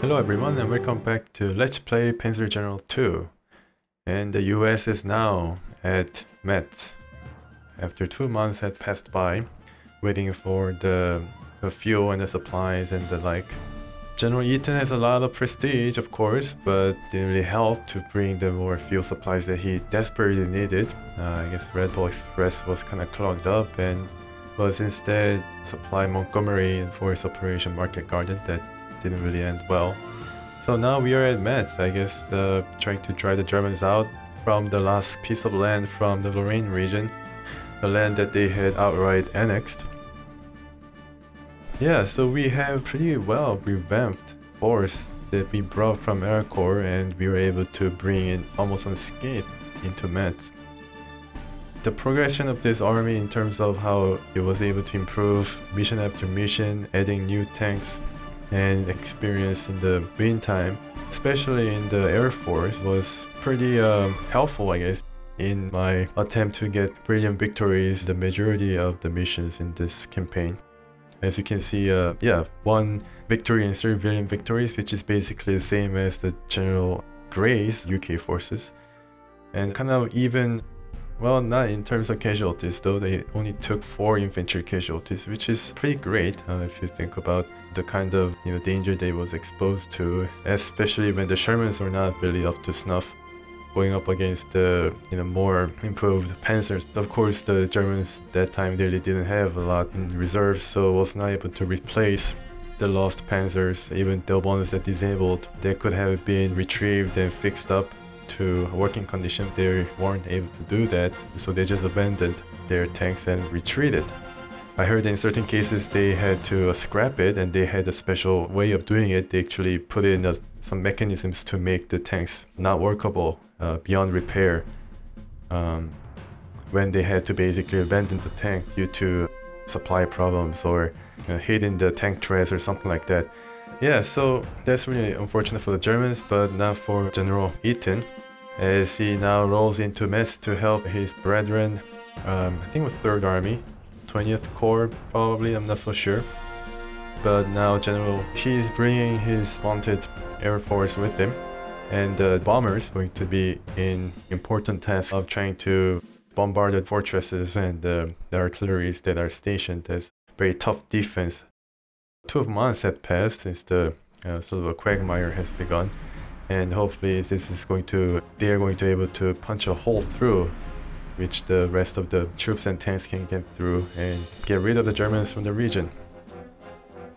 Hello everyone and welcome back to Let's Play Panzer General 2. And the US is now at Metz. After 2 months had passed by, waiting for the fuel and the supplies and the like. General Eaton has a lot of prestige, of course, but didn't really help to bring the more fuel supplies that he desperately needed. I guess Red Bull Express was kind of clogged up and was instead supply Montgomery for his Operation Market Garden that didn't really end well. So now we are at Metz, I guess, trying to drive the Germans out from the last piece of land from the Lorraine region, the land that they had outright annexed. Yeah, so we have pretty well revamped force that we brought from Aracore, and we were able to bring it almost unscathed into Metz. The progression of this army in terms of how it was able to improve mission after mission, adding new tanks and experience in the meantime, especially in the Air Force, was pretty helpful, I guess, in my attempt to get brilliant victories the majority of the missions in this campaign. As you can see, yeah, 1 victory in 3 brilliant victories, which is basically the same as the General Gray's UK forces, and kind of even. Well, not in terms of casualties though, they only took 4 infantry casualties, which is pretty great if you think about the kind of danger they was exposed to, especially when the Shermans were not really up to snuff, going up against the more improved Panzers. Of course, the Germans that time really didn't have a lot in reserves, so was not able to replace the lost Panzers, even the ones that disabled. They could have been retrieved and fixed up to working condition. They weren't able to do that, so they just abandoned their tanks and retreated. I heard in certain cases they had to scrap it, and they had a special way of doing it. They actually put in some mechanisms to make the tanks not workable, beyond repair, when they had to basically abandon the tank due to supply problems or hit in the tank treads or something like that. Yeah, so that's really unfortunate for the Germans, but not for General Eaton, as he now rolls into Metz to help his brethren, I think with 3rd Army, 20th Corps probably, I'm not so sure. But now he's bringing his vaunted Air Force with him, and the bombers going to be in important task of trying to bombard the fortresses and the artilleries that are stationed as very tough defense. 2 months had passed since the sort of a quagmire has begun, and hopefully they are going to be able to punch a hole through which the rest of the troops and tanks can get through and get rid of the Germans from the region.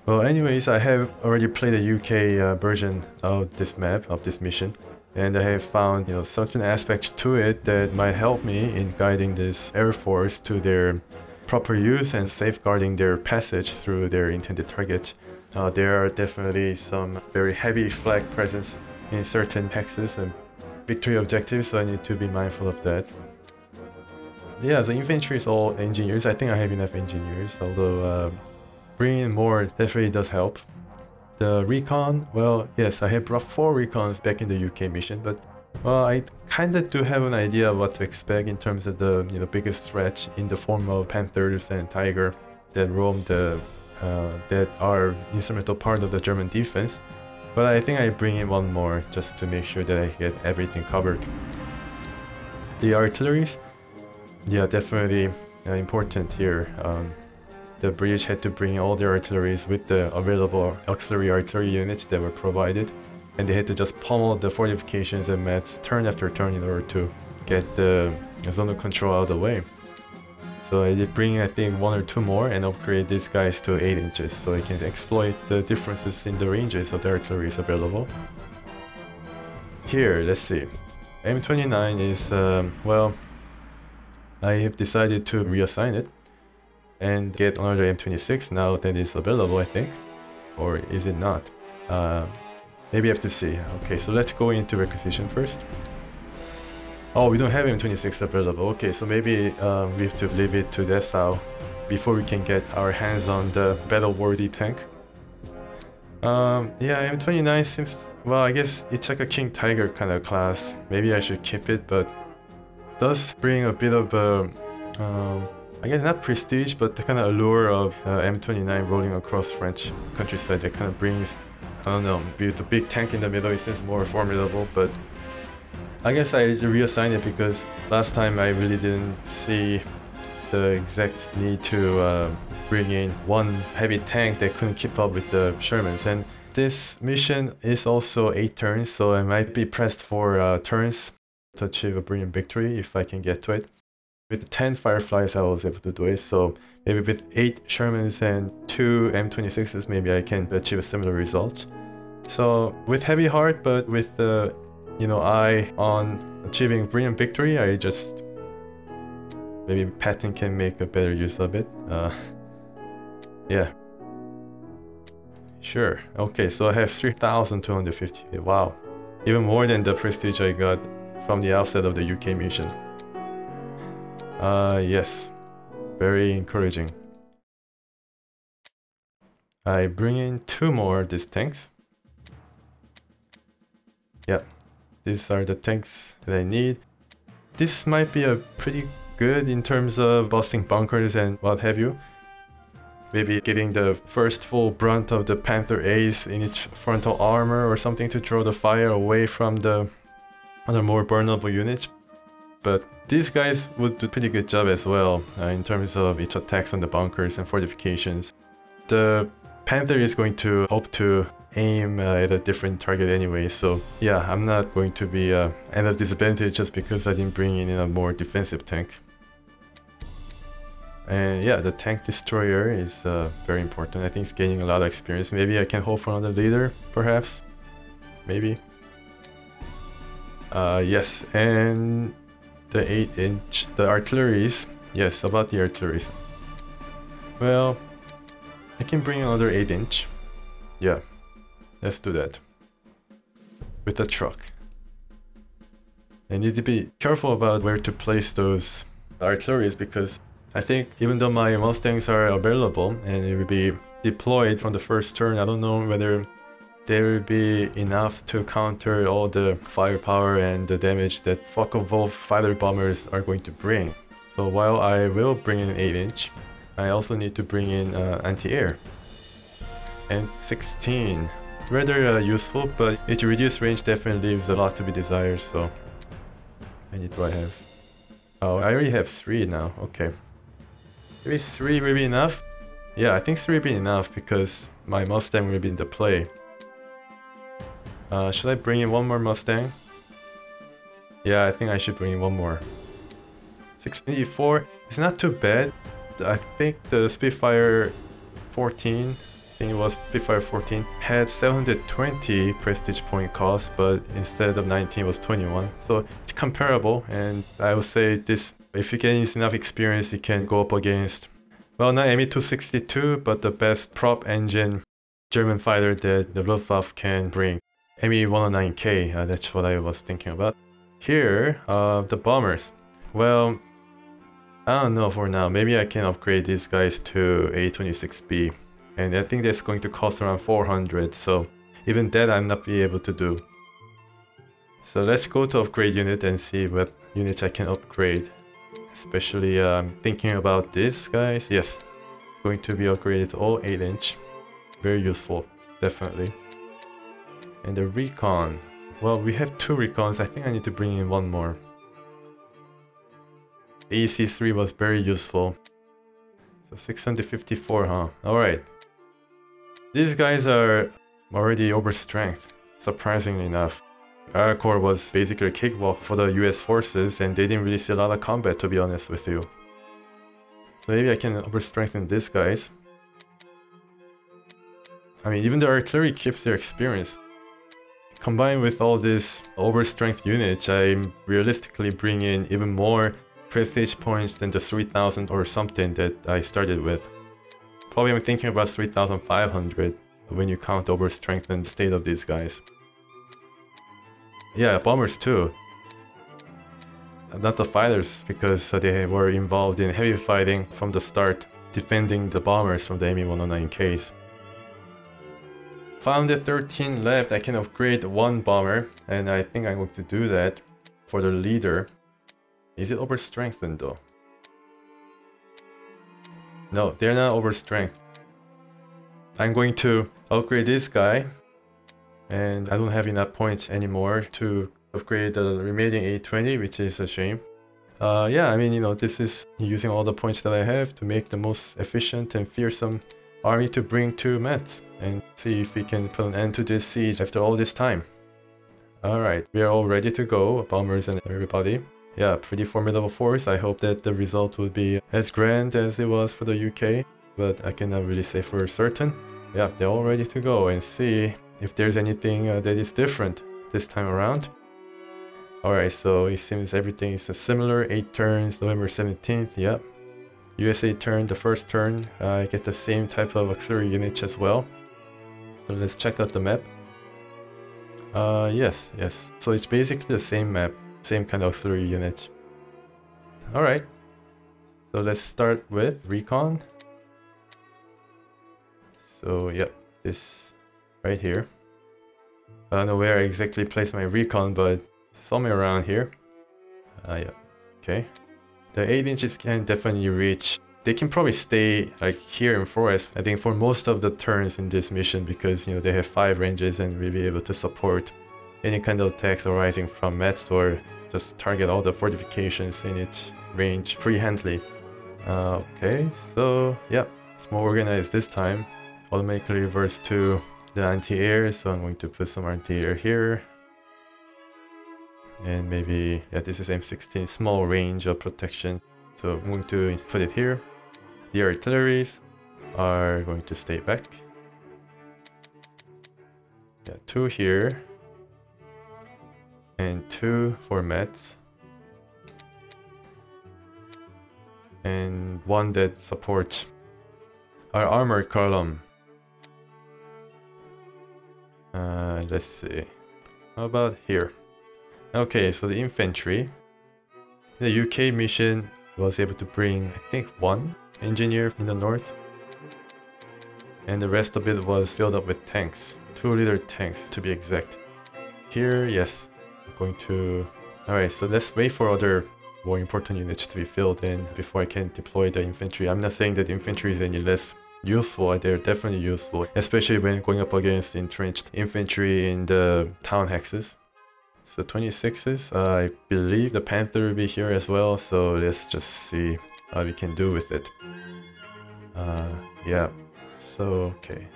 Well, anyways, I have already played a UK version of this map, of this mission, and I have found certain aspects to it that might help me in guiding this Air Force to their proper use and safeguarding their passage through their intended targets. There are definitely some very heavy flag presence in certain hexes and victory objectives, so I need to be mindful of that. Yeah, the infantry is all engineers. I think I have enough engineers, although bringing in more definitely does help. The recon, well, yes, I have brought 4 recons back in the UK mission, but well, I kind of do have an idea of what to expect in terms of the biggest threat in the form of Panthers and Tiger that roam that are instrumental part of the German defense. But I think I bring in 1 more just to make sure that I get everything covered. The artilleries, yeah, definitely important here. The British had to bring all their artilleries with the available auxiliary artillery units that were provided, and they had to just pummel the fortifications and Metz turn after turn in order to get the zone of control out of the way. So I did bring, I think, 1 or 2 more and upgrade these guys to 8 inches so I can exploit the differences in the ranges of the artilleries available. Here, let's see. M29 is, well, I have decided to reassign it and get another M26 now that it's available, I think. Or is it not? Maybe I have to see. Okay, so let's go into requisition first. Oh, we don't have M26 available. Okay, so maybe we have to leave it to Dessau before we can get our hands on the battle-worthy tank. Yeah, M29 seems, well, I guess it's like a King Tiger kind of class. Maybe I should keep it, but does bring a bit of I guess not prestige, but the kind of allure of M29 rolling across French countryside that kind of brings I don't know, with the big tank in the middle, it seems more formidable, but I guess I reassigned it because last time I really didn't see the exact need to bring in one heavy tank that couldn't keep up with the Shermans. And this mission is also 8 turns, so I might be pressed for turns to achieve a brilliant victory if I can get to it. With 10 Fireflies I was able to do it, so maybe with 8 Shermans and 2 M26s maybe I can achieve a similar result. So with heavy heart, but with the eye on achieving brilliant victory, I just maybe Patton can make a better use of it. Yeah. Sure. Okay, so I have 3,250. Wow. Even more than the prestige I got from the outset of the UK mission. Yes. Very encouraging. I bring in 2 more of these tanks. Yep. These are the tanks that I need. This might be a pretty good in terms of busting bunkers and what have you. Maybe getting the first full brunt of the Panther A's in its frontal armor or something to draw the fire away from the other more burnable units. But these guys would do a pretty good job as well in terms of its attacks on the bunkers and fortifications. The Panther is going to hope to aim at a different target anyway, so yeah, I'm not going to be at a disadvantage just because I didn't bring in a more defensive tank. And yeah, the tank destroyer is very important. I think it's gaining a lot of experience. Maybe I can hope for another leader, perhaps. Maybe. Yes, and the 8-inch, the artilleries. Yes, about the artilleries. Well, I can bring another 8-inch. Yeah, let's do that. With the truck. I need to be careful about where to place those artilleries because I think even though my Mustangs are available and it will be deployed from the first turn, I don't know whether they will be enough to counter all the firepower and the damage that Focke-Wulf fighter bombers are going to bring. So while I will bring in an 8-inch, I also need to bring in anti-air. And 16. Rather useful, but its reduced range definitely leaves a lot to be desired, so... How many do I have? Oh, I already have 3 now, okay. Maybe 3 will be enough? Yeah, I think 3 will be enough because my Mustang will be in the play. Should I bring in one more Mustang? Yeah, I think I should bring in one more. 684, it's not too bad. I think the Spitfire 14, I think it was Spitfire 14, had 720 prestige point cost, but instead of 19 it was 21. So it's comparable, and I would say this, if you get enough experience, you can go up against, well, not Me-262, but the best prop engine German fighter that the Luftwaffe can bring. Me-109K, that's what I was thinking about. Here, the bombers. Well, I don't know for now. Maybe I can upgrade these guys to A26B. And I think that's going to cost around 400, so even that I'm not be able to do. So let's go to upgrade unit and see what units I can upgrade. Especially thinking about this guys. Yes, going to be upgraded to all 8-inch. Very useful, definitely. And the recon. Well, we have 2 recons. I think I need to bring in 1 more. AC3 was very useful. So 654, huh? Alright. These guys are already overstrength, surprisingly enough. Our Corps was basically a cakewalk for the US forces and they didn't really see a lot of combat, to be honest with you. So maybe I can overstrengthen these guys. I mean, even the artillery keeps their experience. Combined with all these overstrength units, I'm realistically bringing in even more prestige points than the 3,000 or something that I started with. Probably I'm thinking about 3,500 when you count overstrengthened state of these guys. Yeah, bombers too. Not the fighters, because they were involved in heavy fighting from the start, defending the bombers from the Me-109Ks. Found the 13 left. I can upgrade 1 bomber, and I think I'm going to do that for the leader. Is it overstrengthened though? No, they're not overstrength. I'm going to upgrade this guy and I don't have enough points anymore to upgrade the remaining A20, which is a shame. Yeah, I mean, you know, this is using all the points that I have to make the most efficient and fearsome army to bring to Metz, and see if we can put an end to this siege after all this time. Alright, we are all ready to go, bombers and everybody. Yeah, pretty formidable force. I hope that the result would be as grand as it was for the UK, but I cannot really say for certain. Yeah, they're all ready to go, and see if there's anything that is different this time around. Alright, so it seems everything is similar. 8 turns, November 17th, yep. USA turn, the first turn, I get the same type of auxiliary units as well. So let's check out the map. Yes. So it's basically the same map, same kind of auxiliary unit. Alright, so let's start with recon. So yep, this right here. I don't know where I exactly place my recon, but somewhere around here. Yeah, okay. The 8 inches can definitely reach. They can probably stay like here in forest, I think, for most of the turns in this mission, because you know they have 5 ranges and will be able to support any kind of attacks arising from Metz, or just target all the fortifications in its range pretty-handily. Okay, so yeah, it's more organized this time. Automatically reverse to the anti-air, so I'm going to put some anti-air here. And maybe, yeah, this is M16, small range of protection, so I'm going to put it here. The artilleries are going to stay back. Yeah, 2 here. And 2 for Metz. And 1 that supports our armored column. Let's see. How about here? Okay, so the infantry. The UK mission was able to bring, I think, 1 engineer in the north. And the rest of it was filled up with tanks. 2-liter tanks to be exact. Here, yes. I'm going to... Alright, so let's wait for other more important units to be filled in before I can deploy the infantry. I'm not saying that infantry is any less useful, they're definitely useful, especially when going up against entrenched infantry in the town hexes. So 26s, I believe the Panther will be here as well, so let's just see how we can do with it. Yeah, so okay.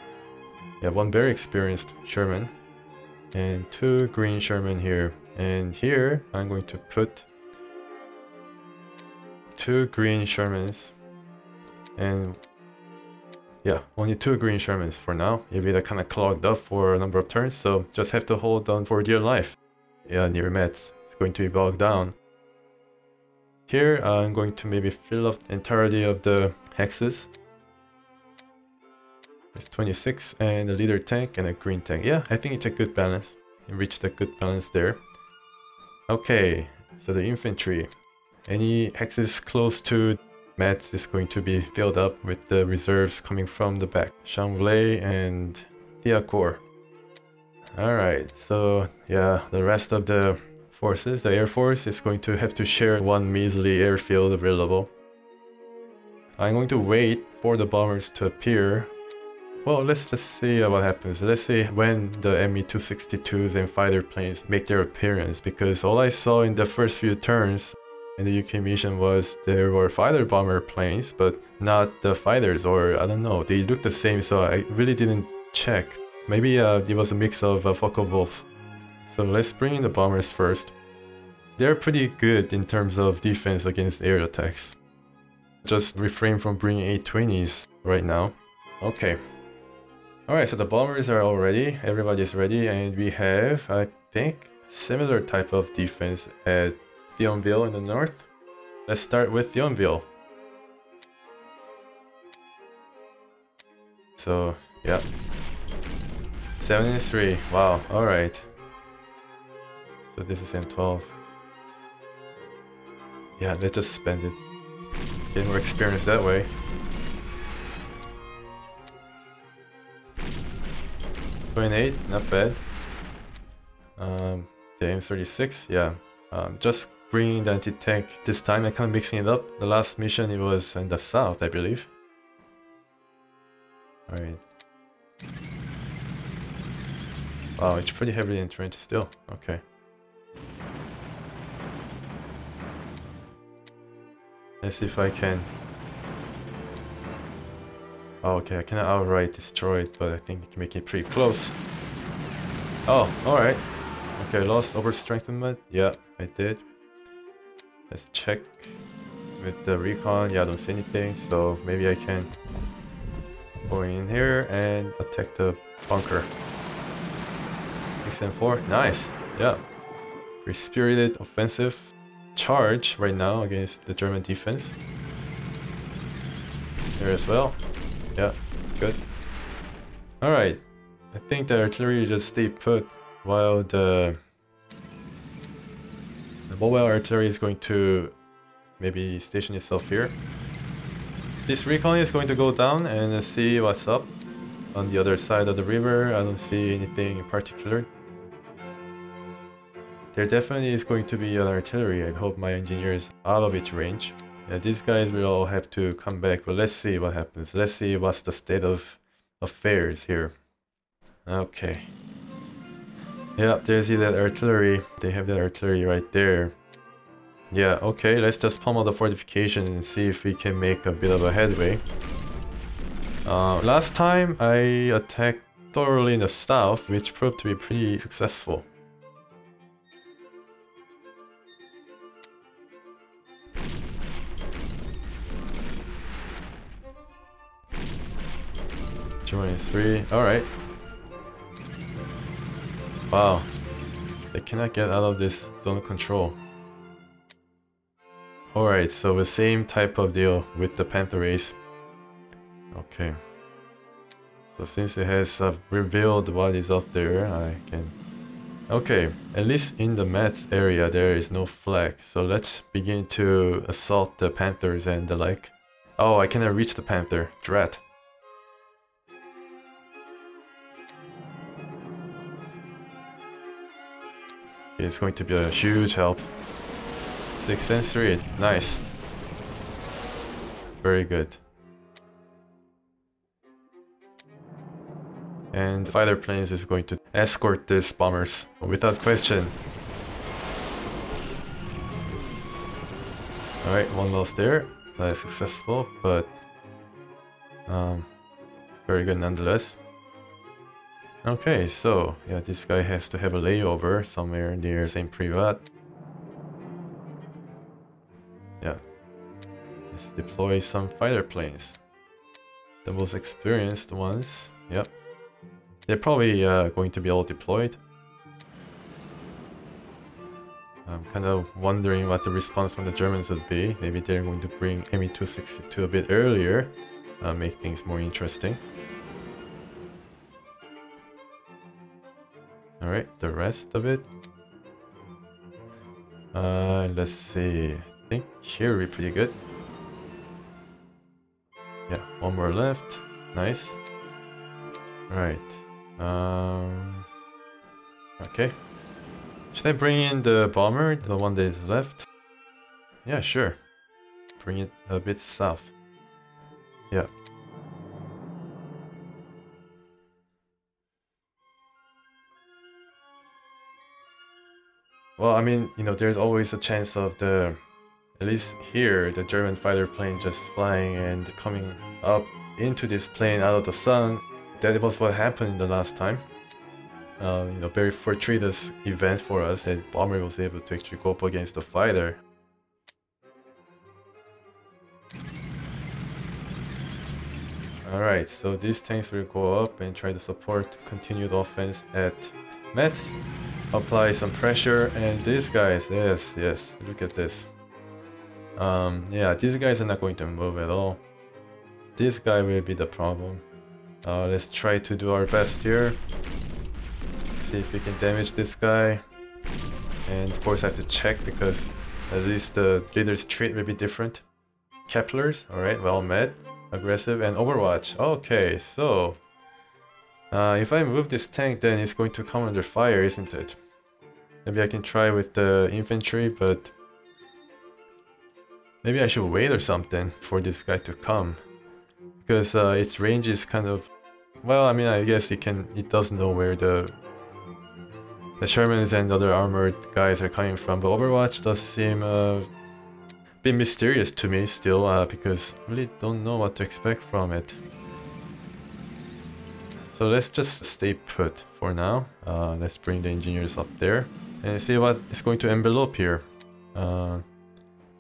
Yeah, 1 very experienced Sherman, and 2 green Sherman here. And here, I'm going to put 2 green Shermans, and yeah, only 2 green Shermans for now. Maybe they're kind of clogged up for a number of turns, so just have to hold on for dear life. Yeah, near Metz, it's going to be bogged down. Here, I'm going to maybe fill up the entirety of the hexes. It's 26 and a leader tank and a green tank. Yeah, I think it's a good balance. It reached a good balance there. Okay, so the infantry. Any hexes close to Metz is going to be filled up with the reserves coming from the back. Chambly and Thiacourt. Alright, so yeah, the rest of the forces, the Air Force, is going to have to share 1 measly airfield available. I'm going to wait for the bombers to appear. Well, let's just see what happens. Let's see when the Me-262s and fighter planes make their appearance, because all I saw in the first few turns in the UK mission was there were fighter bomber planes, but not the fighters, or I don't know, they looked the same, so I really didn't check. Maybe it was a mix of Focke-Wulfs. So let's bring in the bombers first. They're pretty good in terms of defense against air attacks. Just refrain from bringing A20s right now. Okay. Alright, so the bombers are all ready, everybody's ready, and we have, I think, similar type of defense at Thionville in the north. Let's start with Thionville. So, yeah. 73, wow, alright. So this is M12. Yeah, let's just spend it. Get more experience that way. 28, not bad. The M36, yeah. Just bringing the anti-tank this time and kind of mixing it up. The last mission it was in the south, I believe. Alright. Wow, it's pretty heavily entrenched still. Okay. Let's see if I can... Oh, okay, I cannot outright destroy it, but I think it can make it pretty close. Oh, alright. Okay, lost overstrength-ening. Yeah, I did. Let's check with the recon. Yeah, I don't see anything, so maybe I can go in here and attack the bunker. XM4, nice. Yeah. Pretty spirited offensive charge right now against the German defense. Here as well. Yeah, good. Alright. I think the artillery just stay put while the mobile artillery is going to maybe station itself here. This recon is going to go down and see what's up on the other side of the river. I don't see anything in particular. There definitely is going to be an artillery. I hope my engineer is out of its range. Yeah, these guys will all have to come back, but let's see what happens. Let's see what's the state of affairs here. Okay. Yeah, there's that artillery. They have that artillery right there. Yeah, okay, let's just pummel the fortification and see if we can make a bit of a headway. Last time I attacked thoroughly in the south, which proved to be pretty successful. Germany 3, alright. Wow, they cannot get out of this zone control. Alright, so the same type of deal with the Panther A's. Okay. So since it has revealed what is up there, I can... Okay, at least in the Metz area there is no flag. So let's begin to assault the Panthers and the like. Oh, I cannot reach the Panther. Drat. It's going to be a huge help. 6 and 3, nice. Very good. And fighter planes is going to escort these bombers without question. Alright, one loss there. That is successful, but very good nonetheless. Okay, so yeah, this guy has to have a layover somewhere near St. Privat. Yeah. Let's deploy some fighter planes. The most experienced ones. Yep. They're probably going to be all deployed. I'm kind of wondering what the response from the Germans would be. Maybe they're going to bring Me-262 a bit earlier. Make things more interesting. Alright, the rest of it. Let's see. I think here would be pretty good. Yeah, one more left. Nice. Alright. Okay. Should I bring in the bomber, the one that is left? Yeah, sure. Bring it a bit south. Yeah. Well, I mean, you know, there's always a chance of the, at least here, the German fighter plane just flying and coming up into this plane out of the sun. That was what happened the last time. You know, very fortuitous event for us that bomber was able to actually go up against the fighter. Alright, so these tanks will go up and try to support continued offense at Metz. Apply some pressure, and these guys, yes, look at this. Yeah, these guys are not going to move at all. This guy will be the problem. Let's try to do our best here. See if we can damage this guy. And of course I have to check because at least the leader's trait will be different. Keplers, alright, well met. Aggressive and Overwatch. Okay, so if I move this tank, then it's going to come under fire, isn't it? Maybe I can try with the infantry, but maybe I should wait or something for this guy to come, because its range is kind of, well, I mean, I guess it does know where the the Shermans and other armored guys are coming from. But Overwatch does seem a bit mysterious to me still, because I really don't know what to expect from it. So let's just stay put for now. Let's bring the engineers up there and see what is going to envelope here.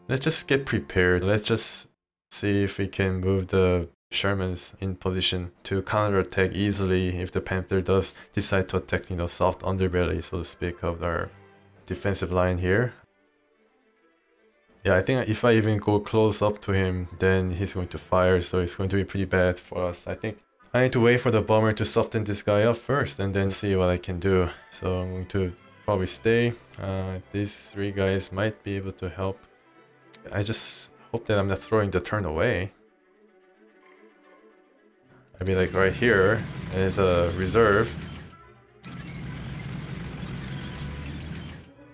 Let's just get prepared. Let's just see if we can move the Shermans in position to counterattack easily if the Panther does decide to attack, you know, soft underbelly, so to speak, of our defensive line here. Yeah, I think if I even go close up to him, then he's going to fire, so it's going to be pretty bad for us. I think I need to wait for the bomber to soften this guy up first and then see what I can do. So I'm going to probably stay. These three guys might be able to help. I just hope that I'm not throwing the turn away. I mean, like right here is a reserve.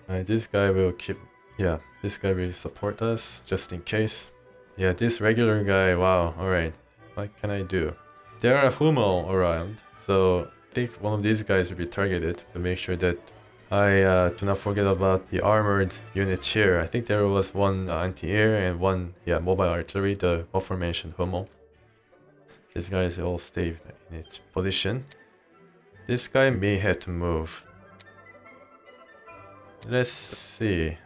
This guy will keep, yeah, this guy will support us just in case. Yeah, this regular guy, wow, alright. What can I do? There are Hummel around, so I think one of these guys will be targeted to make sure that I do not forget about the armored units here. I think there was one anti-air and one, yeah, mobile artillery, the aforementioned Hummel. These guys all stay in each position. This guy may have to move. Let's see.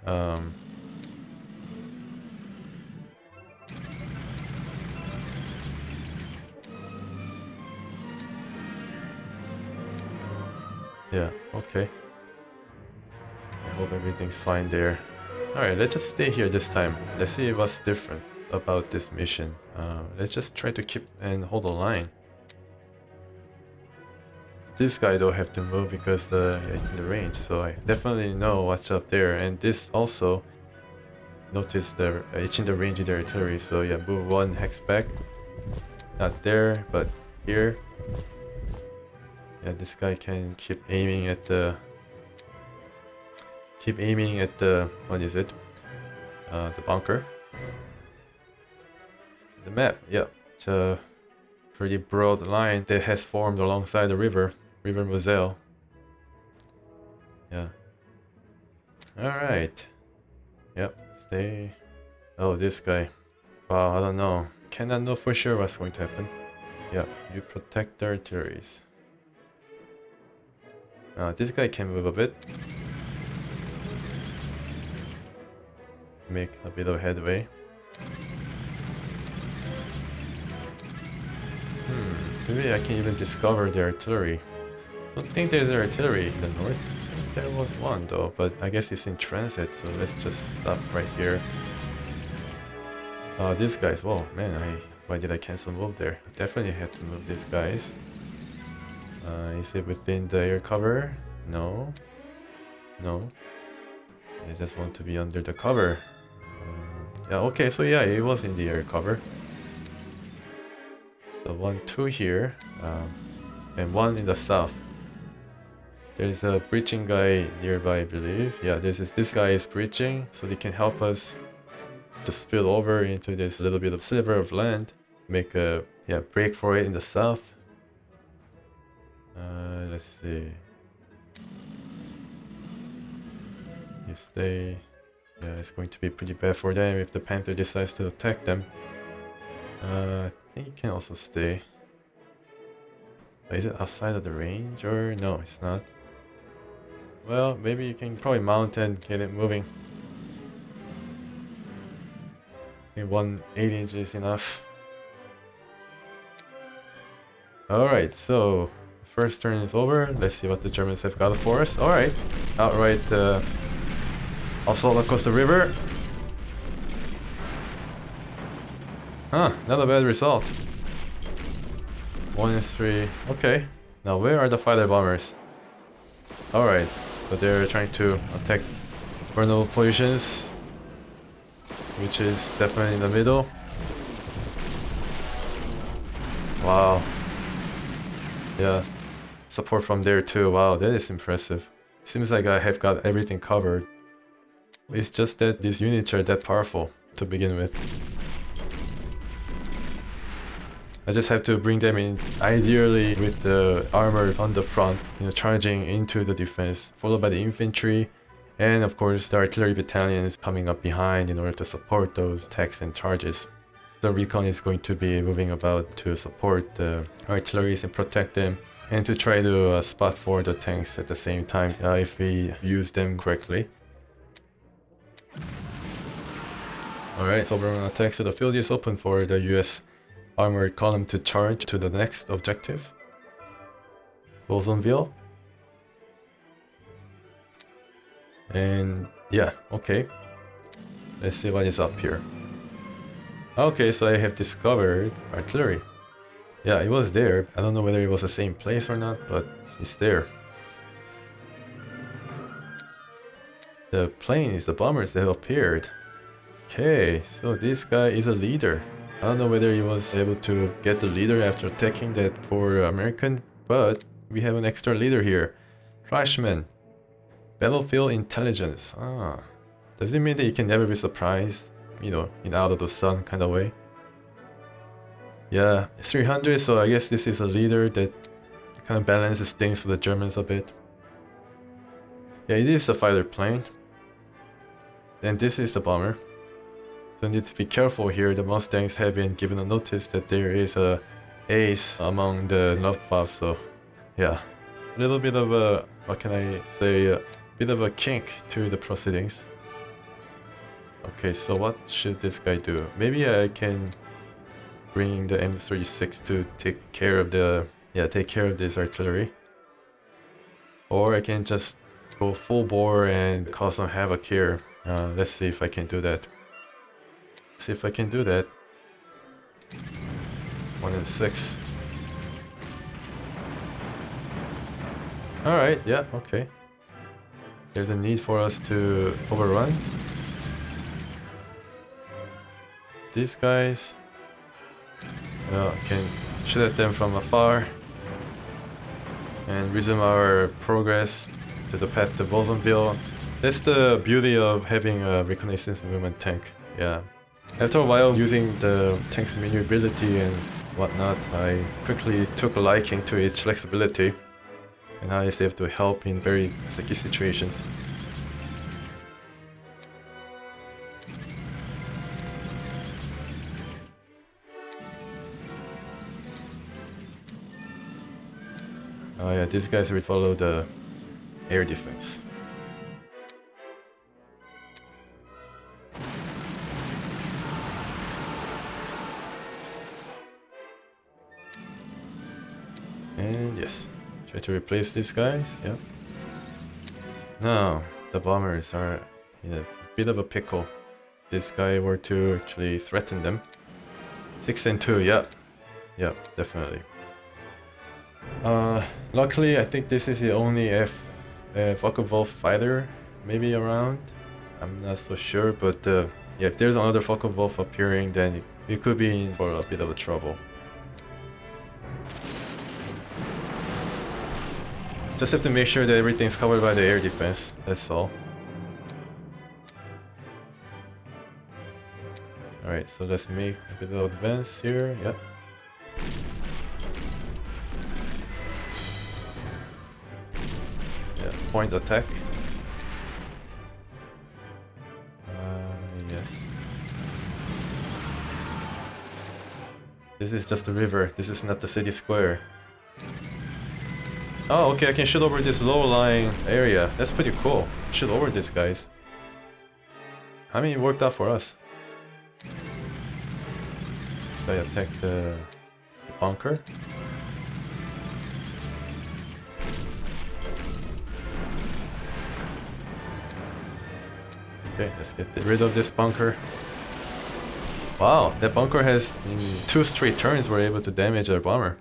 Yeah, okay. I hope everything's fine there. Alright, let's just stay here this time. Let's see what's different about this mission. Let's just try to keep and hold the line. This guy don't have to move because it's in the range, so I definitely know what's up there. And this also, notice it's in the range of the artillery, so yeah, move one hex back. Not there, but here. Yeah, this guy can keep aiming at the what is it? The bunker. The map, yeah, it's a pretty broad line that has formed alongside the river, Moselle. Yeah. Alright. Yep, stay. Oh, this guy. Wow, I don't know. Cannot know for sure what's going to happen. Yeah, you protect the artilleries. This guy can move a bit. Make a bit of headway. Maybe I can even discover the artillery. Don't think there's artillery in the north. I think there was one though, but I guess it's in transit, so let's just stop right here. These guys, whoa, man, why did I cancel move there? I definitely had to move these guys. Is it within the air cover? No. No. I just want to be under the cover. Yeah, okay, so yeah, it was in the air cover. So 1, 2 here, and one in the south. There's a breaching guy nearby, I believe. Yeah, this guy is breaching, so they can help us to spill over into this little bit of sliver of land, make a break for it in the south. Let's see. You stay. Yeah, it's going to be pretty bad for them if the Panther decides to attack them. I think you can also stay. Is it outside of the range or no? It's not. Well, maybe you can probably mount and get it moving. I think 1 8-inch is enough. Alright, so first turn is over. Let's see what the Germans have got for us. Alright, outright assault across the river. Huh, not a bad result. 1 is 3. Okay, now where are the fighter bombers? Alright, so they're trying to attack vulnerable positions, which is definitely in the middle. Wow. Yeah, support from there too. Wow, that is impressive. Seems like I have got everything covered. It's just that these units are that powerful to begin with. I just have to bring them in, ideally with the armor on the front, charging into the defense, followed by the infantry, and of course the artillery battalions coming up behind in order to support those attacks and charges. The recon is going to be moving about to support the artilleries and protect them, and to try to spot for the tanks at the same time if we use them correctly. Alright, so we're on attack, so the field is open for the US armored column to charge to the next objective, Bouzonville. And yeah, okay. Let's see what is up here. Okay, so I have discovered artillery. Yeah, it was there. I don't know whether it was the same place or not, but it's there. The planes, the bombers that appeared. Okay, so this guy is a leader. I don't know whether he was able to get the leader after attacking that poor American, but we have an extra leader here. Flashman. Battlefield intelligence. Ah, does it mean that you can never be surprised? In out of the sun kind of way? Yeah, it's 300, so I guess this is a leader that kind of balances things for the Germans a bit. Yeah, it is a fighter plane. And this is the bomber. So need to be careful here. The Mustangs have been given a notice that there is a ace among the Luftwaffe, so yeah. A little bit of a, what can I say, a bit of a kink to the proceedings. Okay, so what should this guy do? Maybe I can bring the M36 to take care of this artillery. Or I can just go full bore and cause some havoc here. Let's see if I can do that. See if I can do that. 1 and 6. Alright, yeah, okay. There's a need for us to overrun. These guys, can shoot at them from afar and resume our progress to the path to Bouzonville. That's the beauty of having a reconnaissance movement tank. Yeah. After a while using the tank's maneuverability and whatnot, I quickly took a liking to its flexibility, and now it's able to help in very sticky situations. Oh yeah, these guys will follow the air defense. And yes, try to replace these guys, yep. Now, the bombers are in a bit of a pickle. This guy were to actually threaten them. 6 and 2, yep. Yep, definitely. Luckily, I think this is the only Focke-Wulf fighter maybe around. I'm not so sure, but yeah, if there's another Focke-Wulf appearing, then it could be in for a bit of a trouble. Just have to make sure that everything's covered by the air defense, that's all. Alright, so let's make a bit of advance here, yep. Yeah, point attack. Yes. This is just the river, this is not the city square. Oh, okay, I can shoot over this low-lying area. That's pretty cool. Shoot over this, guys. I mean, it worked out for us. I attack the bunker. Okay, let's get rid of this bunker. Wow, that bunker has, in 2 straight turns, we're able to damage our bomber.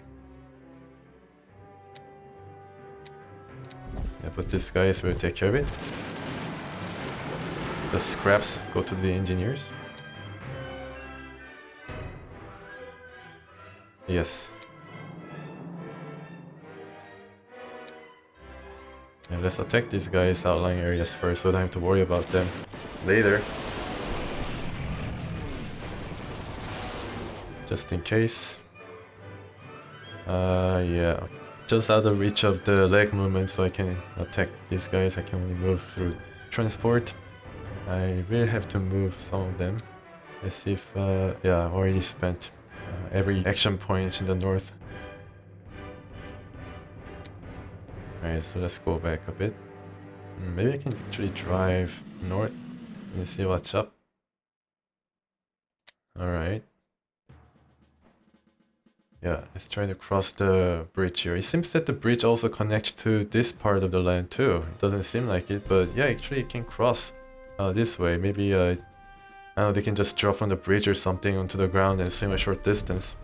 Yeah, but this guy will take care of it. The scraps go to the engineers. Yes. And let's attack these guys' outlying areas first, so I don't have to worry about them later. Just in case. Yeah. Just out of reach of the leg movement, so I can attack these guys. I can only move through transport. I really have to move some of them. Let's see if, yeah, I've already spent every action point in the north. Alright, so let's go back a bit. Maybe I can actually drive north and see what's up. Alright. Yeah, let's try to cross the bridge here. It seems that the bridge also connects to this part of the land too. It doesn't seem like it, but yeah, actually it can cross this way. Maybe, I don't know, they can just drop from the bridge or something onto the ground and swim a short distance.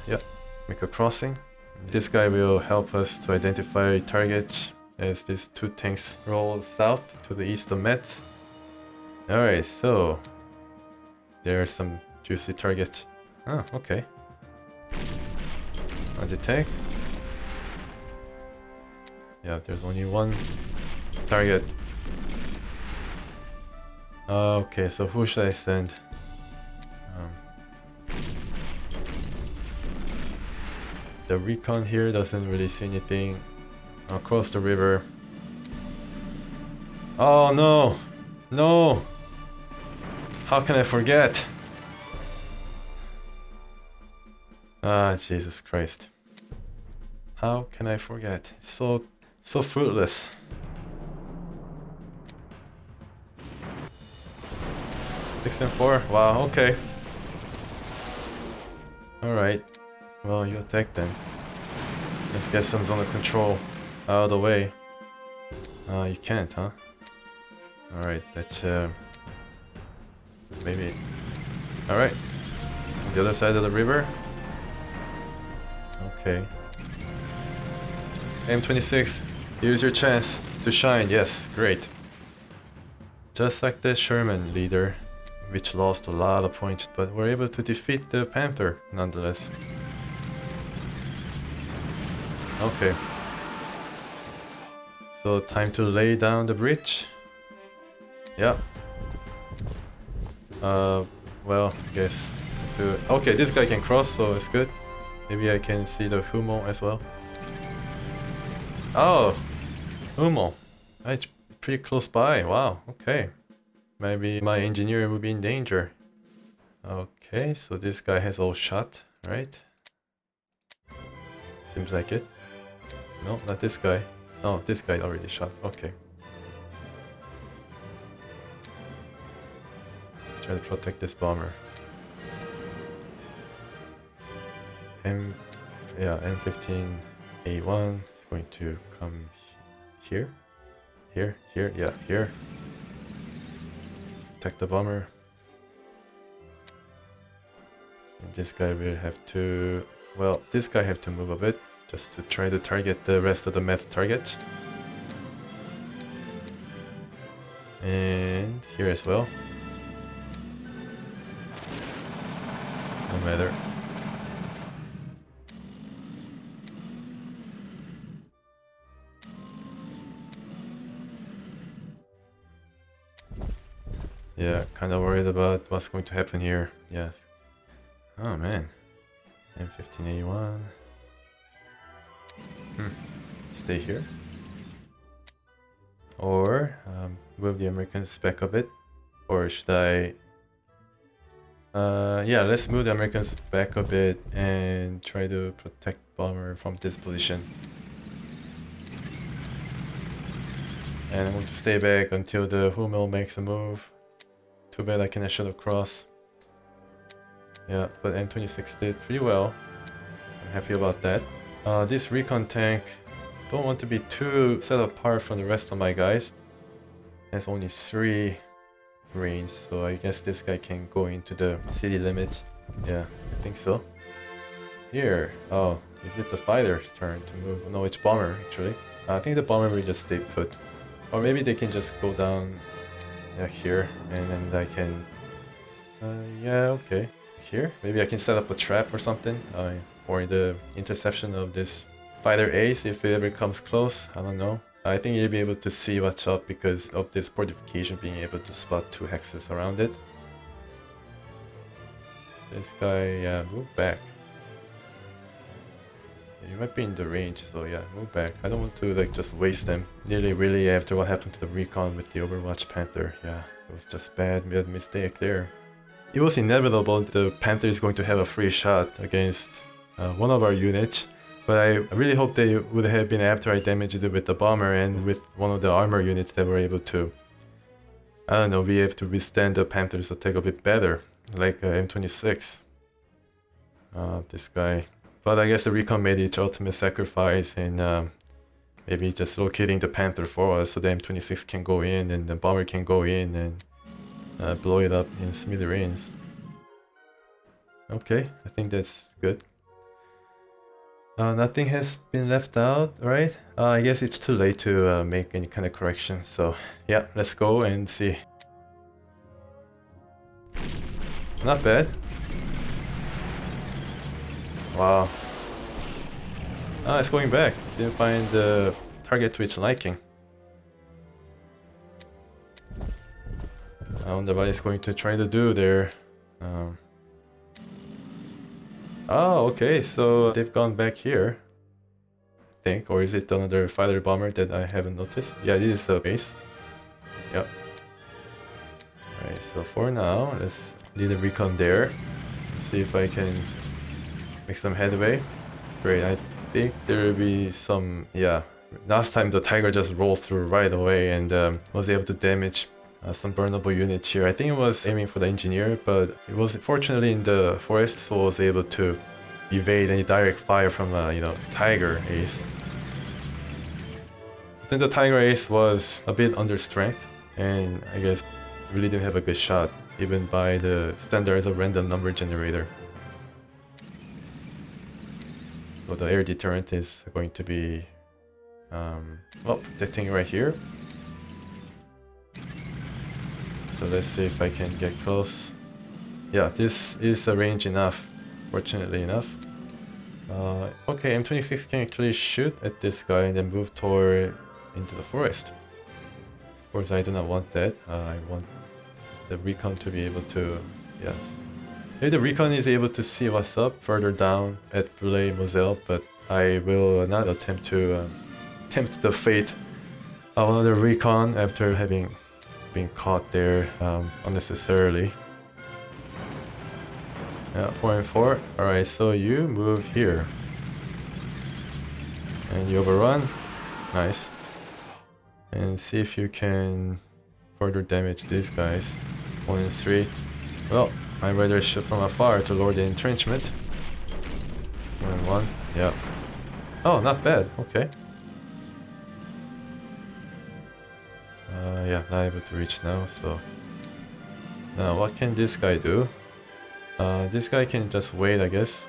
Yep, make a crossing. This guy will help us to identify targets as these two tanks roll south to the east of Metz. Alright, so there are some juicy targets. Oh, okay. Anti-tank. Yeah, there's only one target. Okay, so who should I send? The recon here doesn't really see anything across the river. Oh no! No! How can I forget? Ah, Jesus Christ. How can I forget? It's so fruitless. Six and 4? Wow, okay. Alright. Well, you attack then. Let's get some zone of control out of the way. You can't, huh? Alright, that's maybe. Alright. On the other side of the river. Okay. M26, here's your chance to shine. Yes, great. Just like the Sherman leader, which lost a lot of points, but were able to defeat the Panther nonetheless. Okay. So time to lay down the bridge. Yeah. Well, I guess okay, this guy can cross, so it's good. Maybe I can see the Humo as well. Oh, Humo. It's pretty close by. Wow, okay. Maybe my engineer will be in danger. Okay, so this guy has all shot, right? Seems like it. No, not this guy. Oh, this guy already shot. Okay. Let's try to protect this bomber. M15A1 is going to come here. Here, yeah, here. Attack the bomber. And this guy will have to... Well, this guy have to move a bit just to try to target the rest of the Metz targets. And here as well. No matter. Yeah, kind of worried about what's going to happen here. Yes. Oh man. M15A1. Stay here. Or move the Americans back a bit. Or should I... yeah, let's move the Americans back a bit and try to protect bomber from this position. And I'm going to stay back until the Hummel makes a move. Too bad I cannot shoot across. Yeah, but M26 did pretty well. I'm happy about that. This recon tank, don't want to be too set apart from the rest of my guys. Has only 3 range, so I guess this guy can go into the city limit. Yeah, I think so. Here, oh, is it the fighter's turn to move? No, it's bomber actually. I think the bomber will just stay put. Or maybe they can just go down here, and then I can... yeah, okay. Here, maybe I can set up a trap or something for the interception of this fighter Ace if it ever comes close. I don't know. I think you'll be able to see what's up because of this fortification being able to spot 2 hexes around it. This guy, move back. You might be in the range, so yeah, move back. I don't want to like just waste them. Really after what happened to the recon with the Overwatch Panther. Yeah, it was just bad mistake there. It was inevitable the Panther is going to have a free shot against one of our units. But I really hope they would have been after I damaged it with the bomber and with one of the armor units that were able to, I don't know, be able to withstand the Panther's attack a bit better. Like M26. This guy. But I guess the recon made its ultimate sacrifice and maybe just locating the Panther for us so the M26 can go in and the bomber can go in and blow it up in smithereens. Okay, I think that's good. Nothing has been left out, right? I guess it's too late to make any kind of correction, so yeah, let's go and see. Not bad. Wow. Ah, it's going back. Didn't find the target to its liking. I wonder what it's going to try to do there. Oh, okay, so they've gone back here, I think. Or is it another fighter bomber that I haven't noticed? Yeah, this is the base. Yep. Alright, so for now, let's lead the recon there. Let's see if I can make some headway. Great, I think there will be some... Yeah, last time the Tiger just rolled through right away and was able to damage some burnable units here. I think it was aiming for the engineer, but it was fortunately in the forest, so I was able to evade any direct fire from you know, Tiger Ace. But then the Tiger Ace was a bit under strength, and I guess really didn't have a good shot, even by the standards of random number generator. So the air deterrent is going to be well, protecting right here. So let's see if I can get close. Yeah, this is a range enough, fortunately enough. Okay, M26 can actually shoot at this guy and then move toward into the forest. Of course, I do not want that. I want the recon to be able to, yes. Maybe the recon is able to see what's up further down at Boulay-Moselle, but I will not attempt to tempt the fate of another recon after having been caught there unnecessarily. Yeah, 4 and 4. Alright, so you move here. And you overrun. Nice. And see if you can further damage these guys. 1 and 3. Well, I'd rather shoot from afar to lower the entrenchment. 1 and 1. Yeah. Oh, not bad. Okay. Yeah, not able to reach now, so... Now, what can this guy do? This guy can just wait, I guess.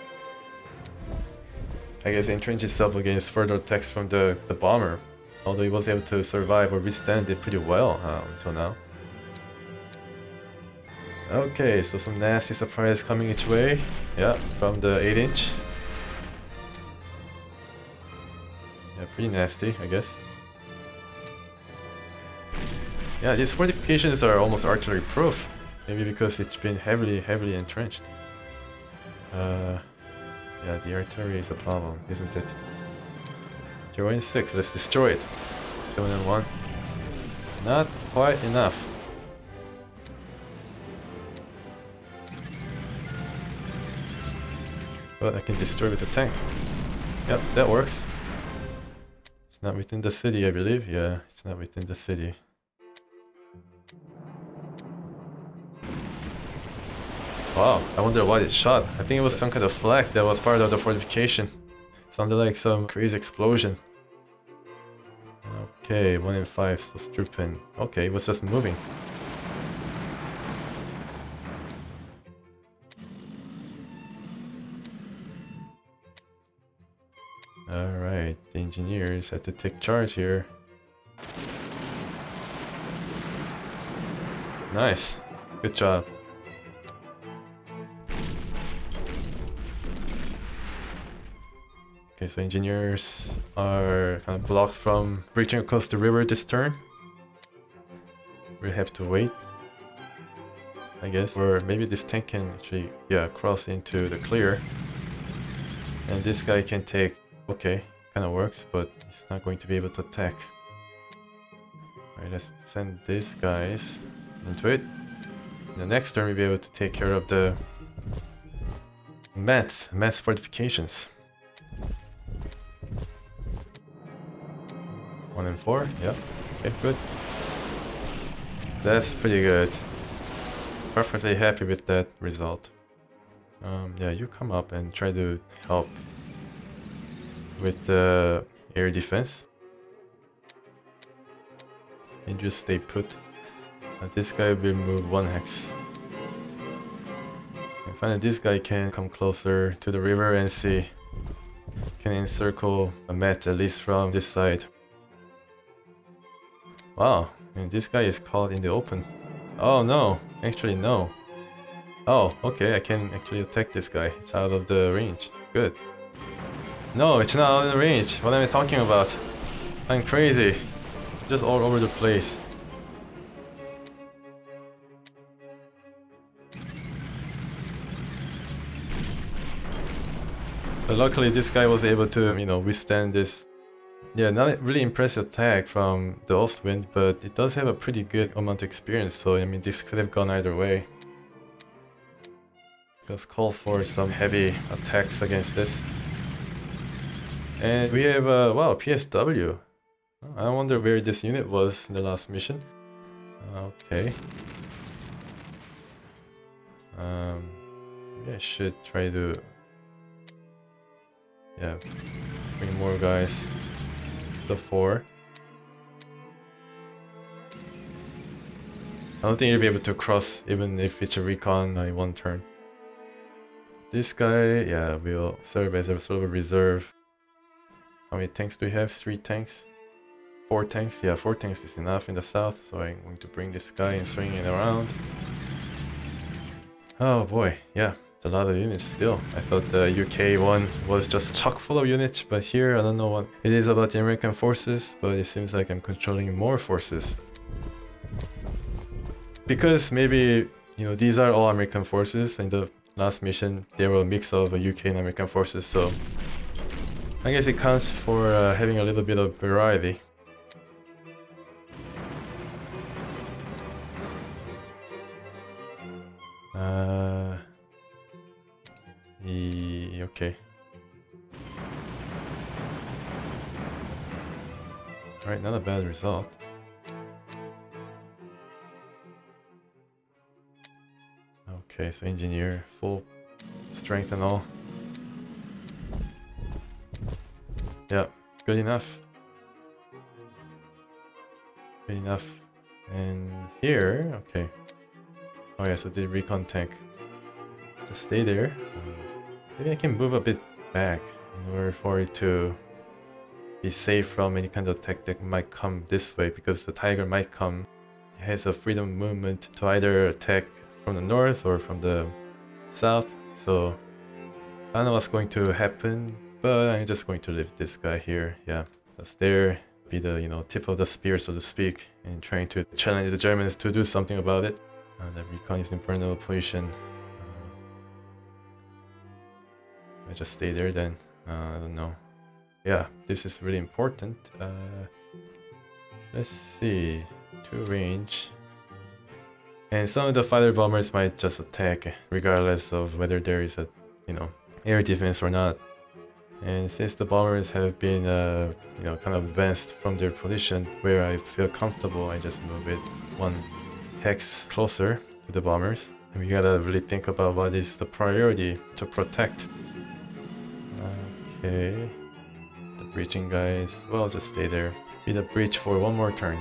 I guess entrench itself against further attacks from the bomber. Although he was able to survive or withstand it pretty well until now. Okay, so some nasty surprise coming each way. Yeah, from the 8-inch. Yeah, pretty nasty, I guess. Yeah, these fortifications are almost artillery proof. Maybe because it's been heavily entrenched. Yeah, the artillery is a problem, isn't it? 0 and 6, let's destroy it. 7 and 1. Not quite enough. But I can destroy with a tank. Yep, that works. It's not within the city, I believe. Yeah, it's not within the city. Wow, I wonder what it shot. I think it was some kind of flak that was part of the fortification. Sounded like some crazy explosion. Okay, 1 and 5, so stripping. Okay, it was just moving. Alright, the engineers have to take charge here. Nice, good job. Okay, so engineers are kind of blocked from breaching across the river this turn. We'll have to wait, I guess. Or maybe this tank can actually, yeah, cross into the clear. And this guy can take Okay, kind of works, but it's not going to be able to attack. Alright, let's send these guys into it. The next turn we'll be able to take care of the Metz fortifications. 1 and 4, yep. Okay, good. That's pretty good. Perfectly happy with that result. Yeah, you come up and try to help with the air defense. And just stay put. This guy will move 1 hex. And finally this guy can come closer to the river and see. Can encircle a Metz at least from this side. Wow, and this guy is caught in the open. Oh no, actually no. Oh, okay, I can actually attack this guy. It's out of the range. Good. No, it's not out of the range. What am I talking about? I'm crazy. Just all over the place. But luckily this guy was able to, you know, withstand this. Yeah, not a really impressive attack from the Ostwind, but it does have a pretty good amount of experience, so I mean this could have gone either way. Just calls for some heavy attacks against this. And we have wow, PSW. I wonder where this unit was in the last mission. Okay. Maybe I should try to bring more guys to the 4. I don't think you'll be able to cross even if it's a recon in 1 turn. This guy, yeah, will serve as a sort of a reserve. How many tanks do we have? 3 tanks? 4 tanks? Yeah, 4 tanks is enough in the south, so I'm going to bring this guy and swing it around. Oh boy, yeah, a lot of units still. I thought the UK one was just chock full of units, but here I don't know what it is about the American forces, but it seems like I'm controlling more forces. Because maybe, you know, these are all American forces. In the last mission, they were a mix of UK and American forces, so I guess it counts for having a little bit of variety. Okay. Alright, not a bad result. Okay, so engineer, full strength and all. Yeah, good enough. Good enough. And here, okay. Oh yeah, so the recon tank. Just stay there. Maybe I can move a bit back in order for it to be safe from any kind of attack that might come this way, because the tiger might come. It has a freedom movement to either attack from the north or from the south, so I don't know what's going to happen, but I'm just going to leave this guy here. Yeah, that's there. Be the, you know, tip of the spear, so to speak, and trying to challenge the Germans to do something about it. The recon is in vulnerable position. I just stay there then. I don't know. Yeah, this is really important. Let's see. 2 range. And some of the fighter bombers might just attack regardless of whether there is a, you know, air defense or not. And since the bombers have been, you know, kind of advanced from their position where I feel comfortable, I just move it 1 hex closer to the bombers. And we gotta really think about what is the priority to protect. Okay, the breaching guys, well, just stay there. Be the breach for 1 more turn.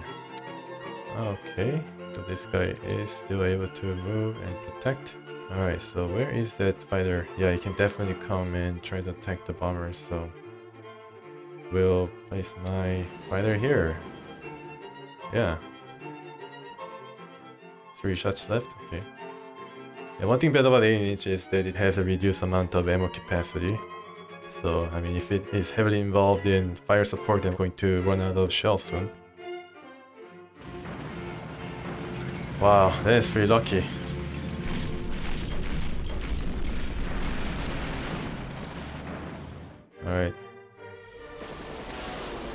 Okay, so this guy is still able to move and protect. Alright, so where is that fighter? Yeah, he can definitely come and try to attack the bombers, so we'll place my fighter here. Yeah. 3 shots left, okay. And one thing bad about A is that it has a reduced amount of ammo capacity. So, I mean, if it is heavily involved in fire support, I'm going to run out of shells soon. Wow, that is pretty lucky. Alright.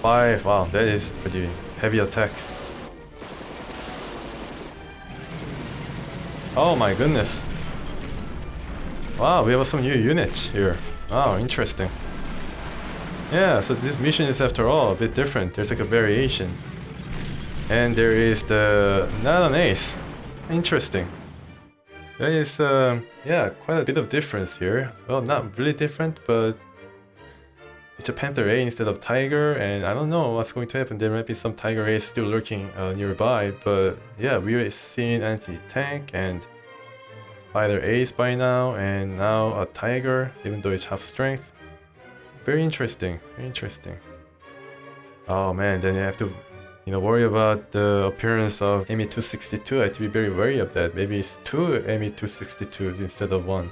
5. Wow, that is pretty heavy attack. Oh my goodness. Wow, we have some new units here. Wow, interesting. Yeah, so this mission is after all a bit different. There's like a variation. And there is the... not an ace. Interesting. There is, yeah, quite a bit of difference here. Well, not really different, but... it's a Panther A instead of Tiger, and I don't know what's going to happen. There might be some Tiger A's still lurking nearby, but yeah, we're seeing anti-tank and fighter A's by now, and now a Tiger, even though it's half strength. Very interesting, very interesting. Oh man, then you have to, you know, worry about the appearance of ME-262. I have to be very wary of that. Maybe it's 2 ME-262s instead of 1.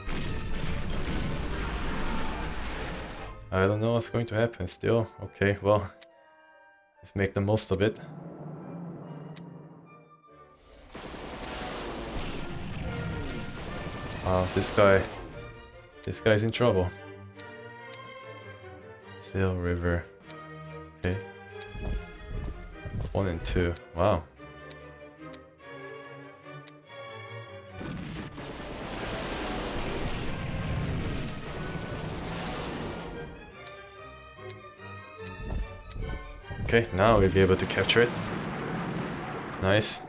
I don't know what's going to happen still. Okay, well, let's make the most of it. Wow, this guy's in trouble. Seille River. Okay. 1 and 2. Wow. Okay, now we'll be able to capture it. Nice.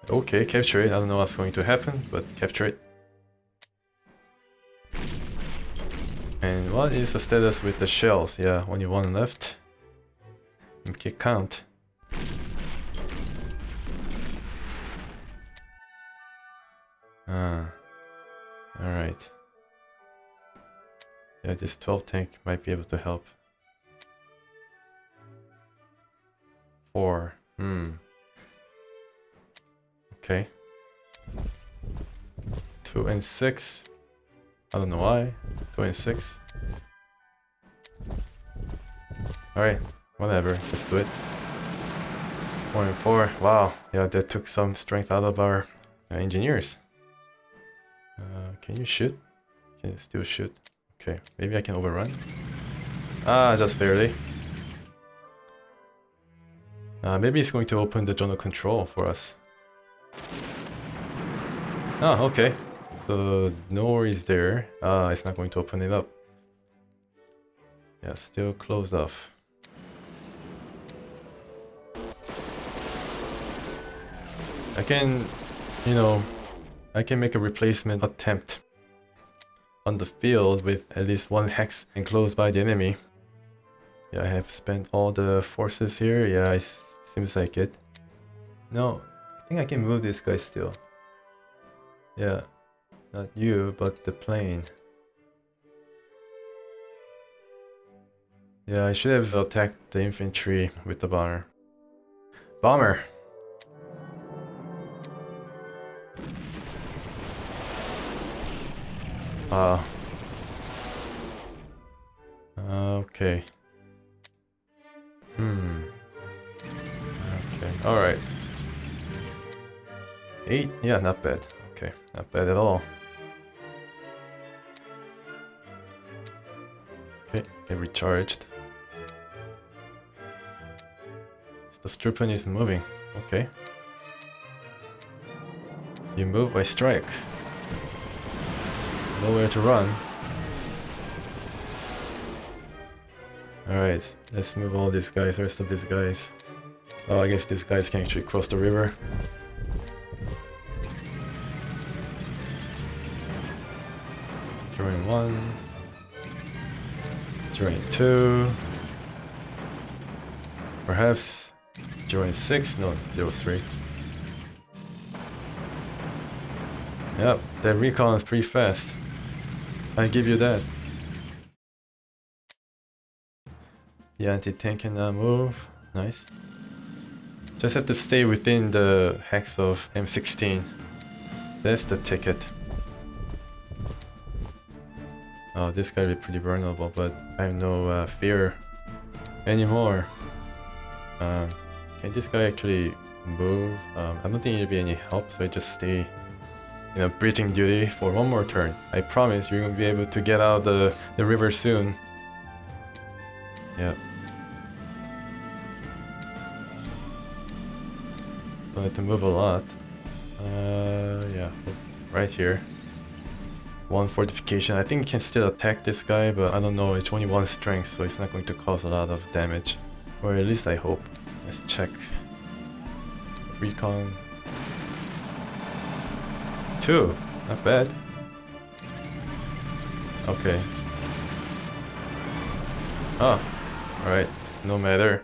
Okay, capture it. I don't know what's going to happen, but capture it. And what is the status with the shells? Yeah, only 1 left. Empty count. Alright. Yeah, this 12 tank might be able to help. 4. Okay. 2 and 6. I don't know why. 2 and 6. Alright, whatever. Just do it. 4 and 4. Wow. Yeah, that took some strength out of our engineers. Can you shoot? Can you still shoot? Okay, maybe I can overrun. Ah, just barely. Maybe it's going to open the zone of control for us. Ah, okay. So no worries there. It's not going to open it up. Yeah, still closed off. I can, you know, I can make a replacement attempt on the field with at least 1 hex enclosed by the enemy. Yeah, I have spent all the forces here. Yeah, it seems like it. No, I think I can move this guy still. Yeah, not you, but the plane. Yeah, I should have attacked the infantry with the bomber. Bomber! Okay. Okay, alright. 8? Yeah, not bad. Okay, not bad at all. Okay, get recharged. The Strupen is moving. Okay. You move, I strike. Nowhere to run. Alright, let's move all these guys, the rest of these guys. Oh, I guess these guys can actually cross the river. Drawing 1. Drawing 2. Perhaps drawing 6? No, 03. Yep, that recon is pretty fast. I give you that. The anti-tank can now move. Nice. Just have to stay within the hex of M16. That's the ticket. Oh, this guy will be pretty vulnerable, but I have no fear anymore. Can this guy actually move? I don't think it'll be any help, so I just stay, you know, bridging duty for 1 more turn. I promise you're gonna be able to get out the river soon. Yeah. Don't have to move a lot. Yeah, right here. One fortification. I think you can still attack this guy, but I don't know. It's only one strength, so it's not going to cause a lot of damage. Or at least I hope. Let's check. Recon. 2. Not bad. Okay. Oh. Alright. No matter.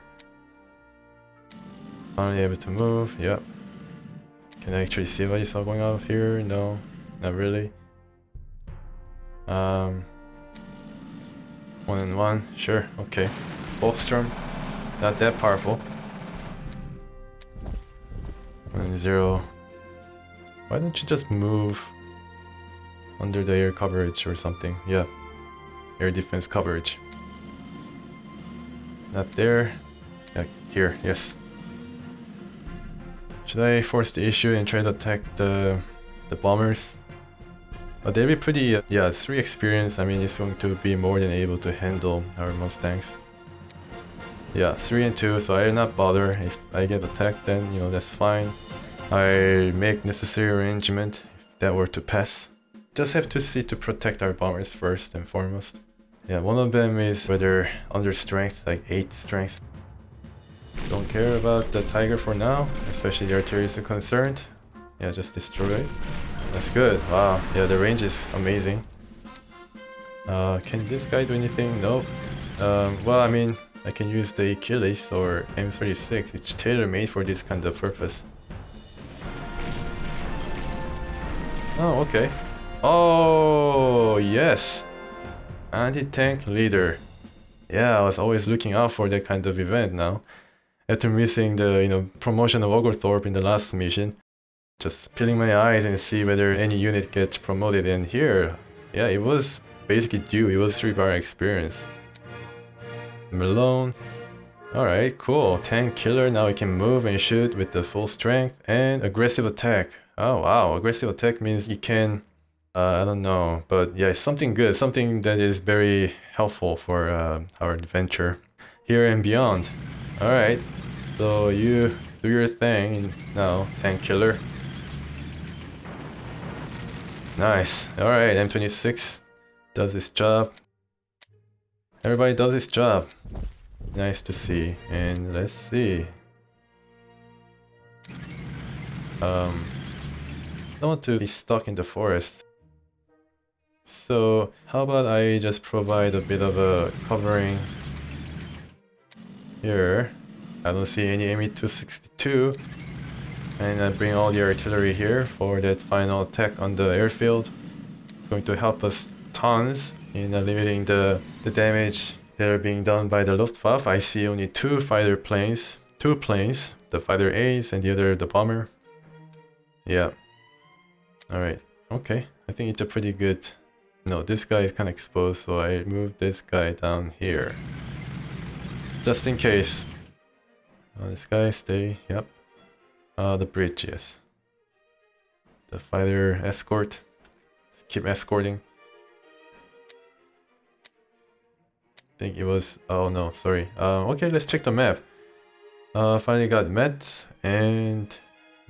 Finally able to move. Yep. Can I actually see what is going on here? No. Not really. 1-1, sure, okay. Volkstrom, not that powerful. 1-0. Why don't you just move under the air coverage or something? Yeah, air defense coverage. Not there. Yeah, here, yes. Should I force the issue and try to attack the bombers? They'll be pretty, yeah, 3 experience, I mean, it's going to be more than able to handle our Mustangs. Yeah, 3 and 2, so I will not bother. If I get attacked, then, you know, that's fine. I make necessary arrangement if that were to pass. Just have to see to protect our bombers first and foremost. Yeah, one of them is rather under strength, like 8 strength. Don't care about the Tiger for now, especially the artillery is concerned. Yeah, just destroy it. That's good. Wow, yeah, the range is amazing. Can this guy do anything? Nope. Well, I mean, I can use the Achilles or M36. It's tailor-made for this kind of purpose. Oh, okay. Oh, yes! Anti-tank leader. Yeah, I was always looking out for that kind of event now. After missing the, you know, promotion of Oglethorpe in the last mission, just peeling my eyes and see whether any unit gets promoted, and here, yeah, it was basically due. It was 3-bar experience. Malone. Alright, cool. Tank killer, now he can move and shoot with the full strength. And aggressive attack. Oh wow, aggressive attack means you can... I don't know, but yeah, it's something good. Something that is very helpful for our adventure here and beyond. Alright, so you do your thing now, tank killer. Nice. Alright, M26 does its job. Everybody does its job. Nice to see. And let's see. Don't want to be stuck in the forest. So how about I just provide a bit of a covering here. I don't see any Me-262. And I bring all the artillery here for that final attack on the airfield. It's going to help us tons in limiting the damage that are being done by the Luftwaffe. I see only 2 fighter planes, 2 planes, the fighter A's and the other the bomber. Yeah. Alright, okay. I think it's a pretty good... No, this guy is kind of exposed, so I move this guy down here. Just in case. This guy stay, yep. The bridge, yes. The fighter escort. Keep escorting. I think it was... Oh no, sorry. Okay, let's check the map. Finally got Metz and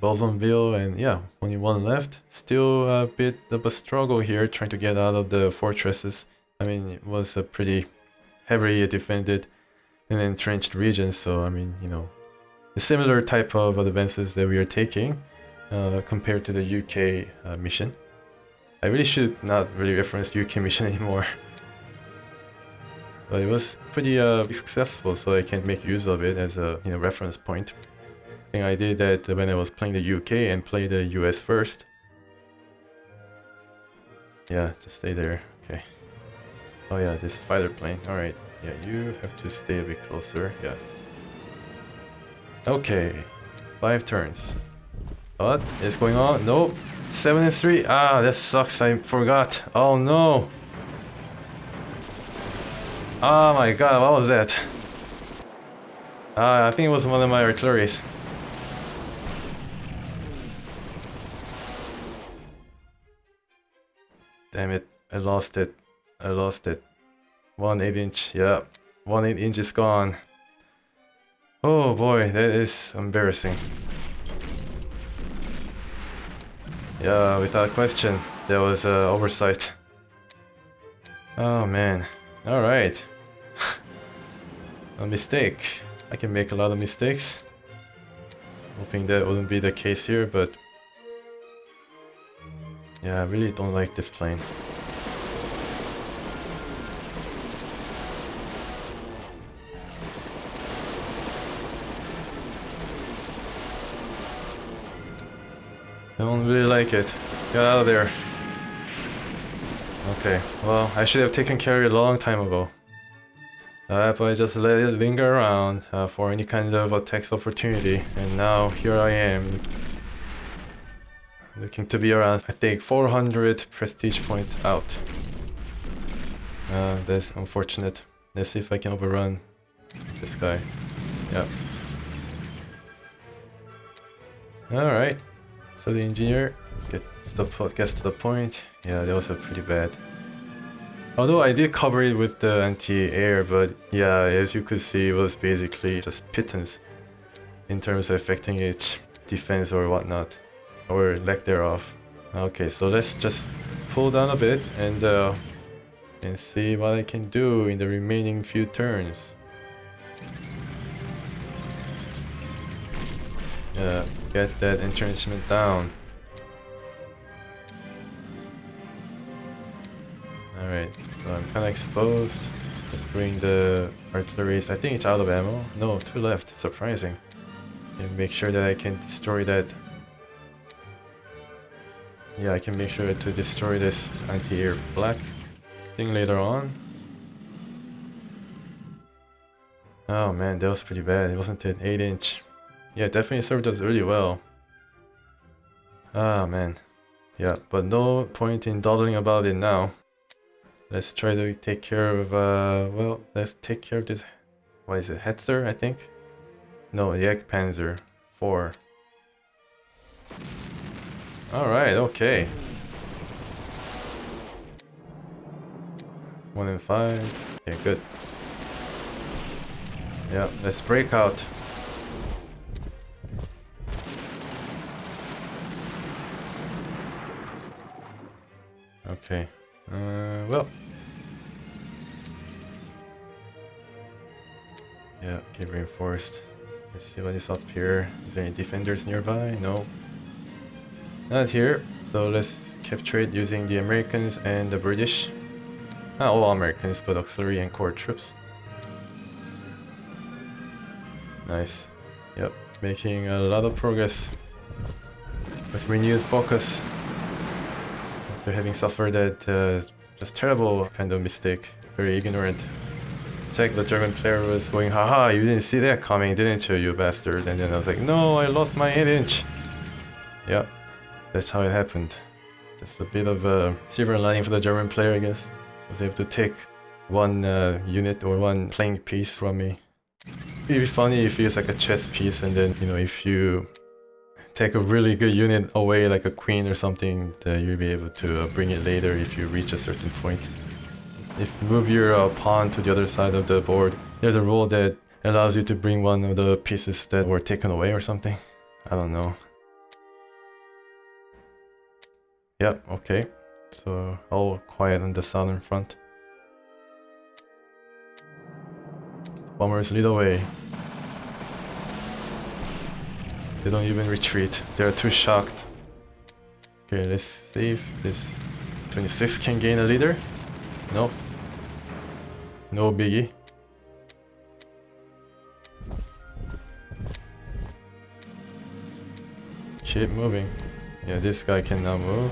Bouzonville, and yeah, only 1 left. Still a bit of a struggle here trying to get out of the fortresses. I mean, it was a pretty heavily defended and entrenched region, so I mean, you know, a similar type of advances that we are taking compared to the UK mission. I really should not really reference UK mission anymore. But it was pretty successful, so I can make use of it as a, you know, reference point. I think I did that when I was playing the UK and play the US first. Yeah, just stay there. Okay. Oh yeah, this fighter plane. Alright. Yeah, you have to stay a bit closer. Yeah. Okay. 5 turns. What is going on? Nope. 7 and 3. Ah, that sucks. I forgot. Oh no. Oh my god, what was that? I think it was one of my artilleries. Damn it, I lost it. I lost it. 1 8-inch, yeah. 1/8 is gone. Oh boy, that is embarrassing. Yeah, without question, that was an oversight. Oh man, alright. A mistake. I can make a lot of mistakes. Hoping that wouldn't be the case here, but yeah, I really don't like this plane. Don't really like it. Get out of there. Okay, well, I should have taken care of it a long time ago. But I just let it linger around for any kind of attacks opportunity, and now here I am. Looking to be around, I think, 400 prestige points out. That's unfortunate. Let's see if I can overrun this guy. Yep. Alright. So the engineer gets to the point. Yeah, that was pretty bad. Although I did cover it with the anti-air, but yeah, as you could see, it was basically just pittance in terms of affecting its defense or whatnot, or lack thereof. Okay, so let's just pull down a bit and see what I can do in the remaining few turns. Yeah, get that entrenchment down. Alright, so I'm kinda exposed. Just bring the artilleries. I think it's out of ammo. No, 2 left. Surprising. And make sure that I can destroy that. Yeah, I can make sure to destroy this anti-air flak thing later on. Oh man, that was pretty bad, wasn't it? 8-inch. Yeah, definitely served us really well. Ah man. Yeah, but no point in dawdling about it now. Let's try to take care of, well, let's take care of this, what is it, Hetzer, I think? No, the Panzer 4. Alright, okay. 1 and 5. Okay, good. Yeah, let's break out. Okay. Well. Yeah, okay, reinforced. Let's see what is up here. Is there any defenders nearby? No. Not here. So let's capture it using the Americans and the British. Not all Americans, but auxiliary and core troops. Nice. Yep, making a lot of progress with renewed focus after having suffered that just terrible kind of mistake. Very ignorant. Check, the German player was going, haha, you didn't see that coming, didn't you, you bastard? And then I was like, no, I lost my 8-inch. Yep, that's how it happened. Just a bit of a silver lining for the German player, I guess. Was able to take one unit or one playing piece from me. It'd be funny if it's like a chess piece, and then, you know, if you take a really good unit away, like a queen or something, then you'll be able to bring it later if you reach a certain point. If you move your pawn to the other side of the board, there's a rule that allows you to bring one of the pieces that were taken away or something. I don't know. Yep, okay. So all quiet on the southern front. Bombers lead away. They don't even retreat. They're too shocked. Okay, let's see if this 26 can gain a leader. Nope. No biggie. Keep moving. Yeah, this guy can now move.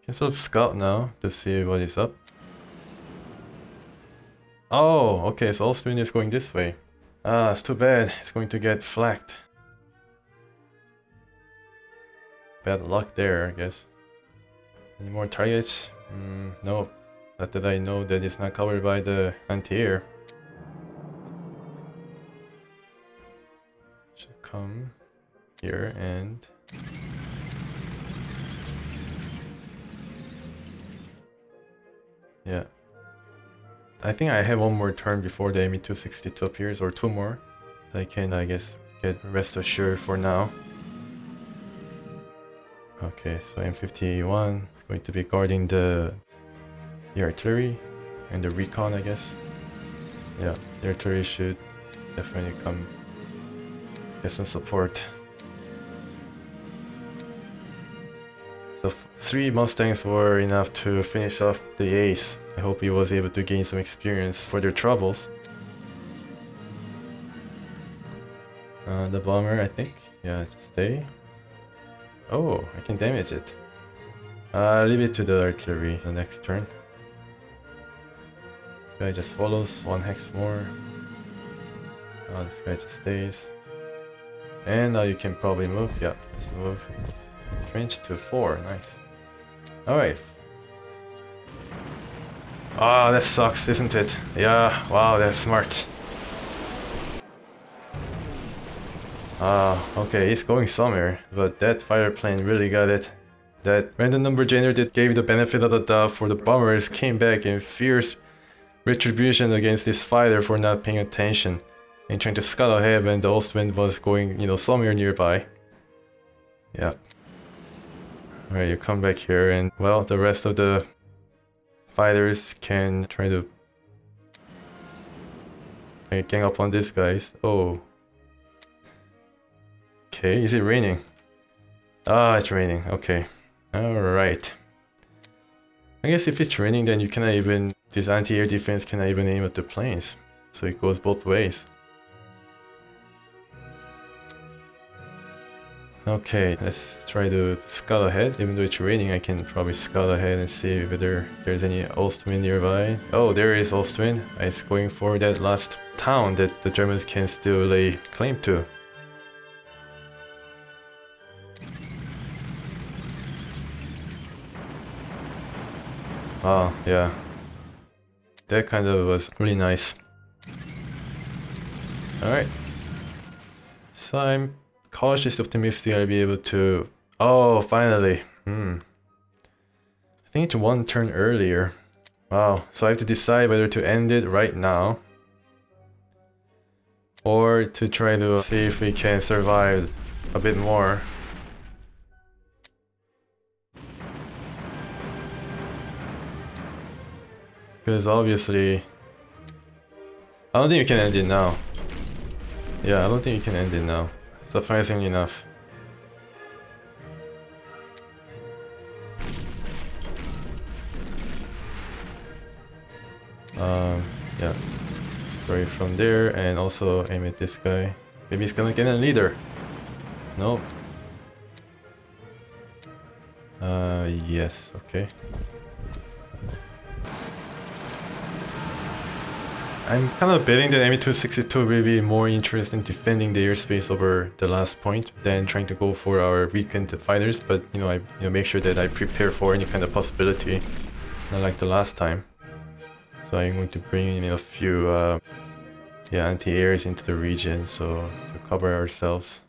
Can sort of scout now to see what is up. Oh, okay, so Austrian is going this way. Ah, it's too bad. It's going to get flagged. Bad luck there, I guess. Any more targets? No. Not that I know that it's not covered by the anti-air. Should come here and yeah. I think I have one more turn before the Me-262 appears, or two more. I can, I guess, get rest assured for now. Okay, so M51 is going to be guarding the artillery and the recon, I guess. Yeah, the artillery should definitely come get some support. So 3 Mustangs were enough to finish off the ace. I hope he was able to gain some experience for their troubles. The bomber, I think. Yeah, just stay. Oh, I can damage it. Leave it to the artillery the next turn. This guy just follows 1 hex more. This guy just stays. And now you can probably move. Yeah, let's move. Trench to 4, nice. Alright. Ah, that sucks, isn't it? Yeah, wow, that's smart. Okay, he's going somewhere, but that fighter plane really got it. That random number generator that gave the benefit of the doubt for the bombers came back in fierce retribution against this fighter for not paying attention and trying to scuttle ahead when the Ostwind was going, you know, somewhere nearby. Yeah. Alright, you come back here and, well, the rest of the fighters can try to gang up on these guys. Oh. Okay, is it raining? Ah, it's raining. Okay. Alright. I guess if it's raining, then you cannot even... This anti-air defense cannot even aim at the planes. So it goes both ways. Okay, let's try to scout ahead. Even though it's raining, I can probably scout ahead and see whether there's any Ostwind nearby. Oh, there is Ostwind. It's going for that last town that the Germans can still lay claim to. Oh, yeah. That kind of was really nice. Alright. So I'm cautiously optimistic I'll be able to... Oh, finally. I think it's 1 turn earlier. Wow. So I have to decide whether to end it right now, or to try to see if we can survive a bit more. Because obviously... I don't think you can end it now. Yeah, I don't think you can end it now. Surprisingly enough. Yeah. Sorry, from there, and also aim at this guy. Maybe he's gonna get a leader. Nope. Yes, okay. I'm kind of betting that Me-262 will be more interested in defending the airspace over the last point than trying to go for our weakened fighters, but I make sure that I prepare for any kind of possibility, not like the last time. So I'm going to bring in a few anti-airs into the region, so to cover ourselves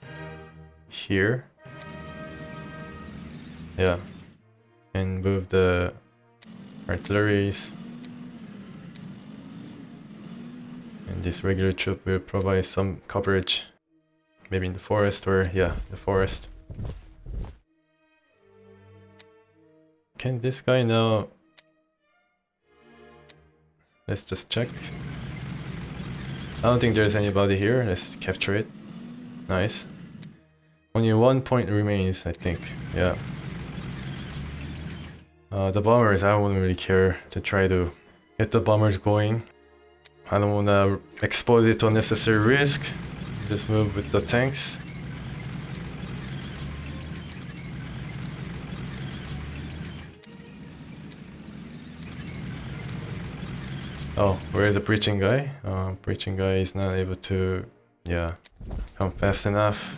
here. Yeah, and move the artilleries. And this regular troop will provide some coverage. Maybe in the forest, or yeah, the forest. Can this guy now... Let's just check. I don't think there's anybody here. Let's capture it. Nice. Only 1 point remains, I think. Yeah. The bombers, I wouldn't really care to try to get the bombers going. I don't want to expose it to unnecessary risk. Just move with the tanks. Oh, where is the breaching guy? Breaching guy is not able to, come fast enough.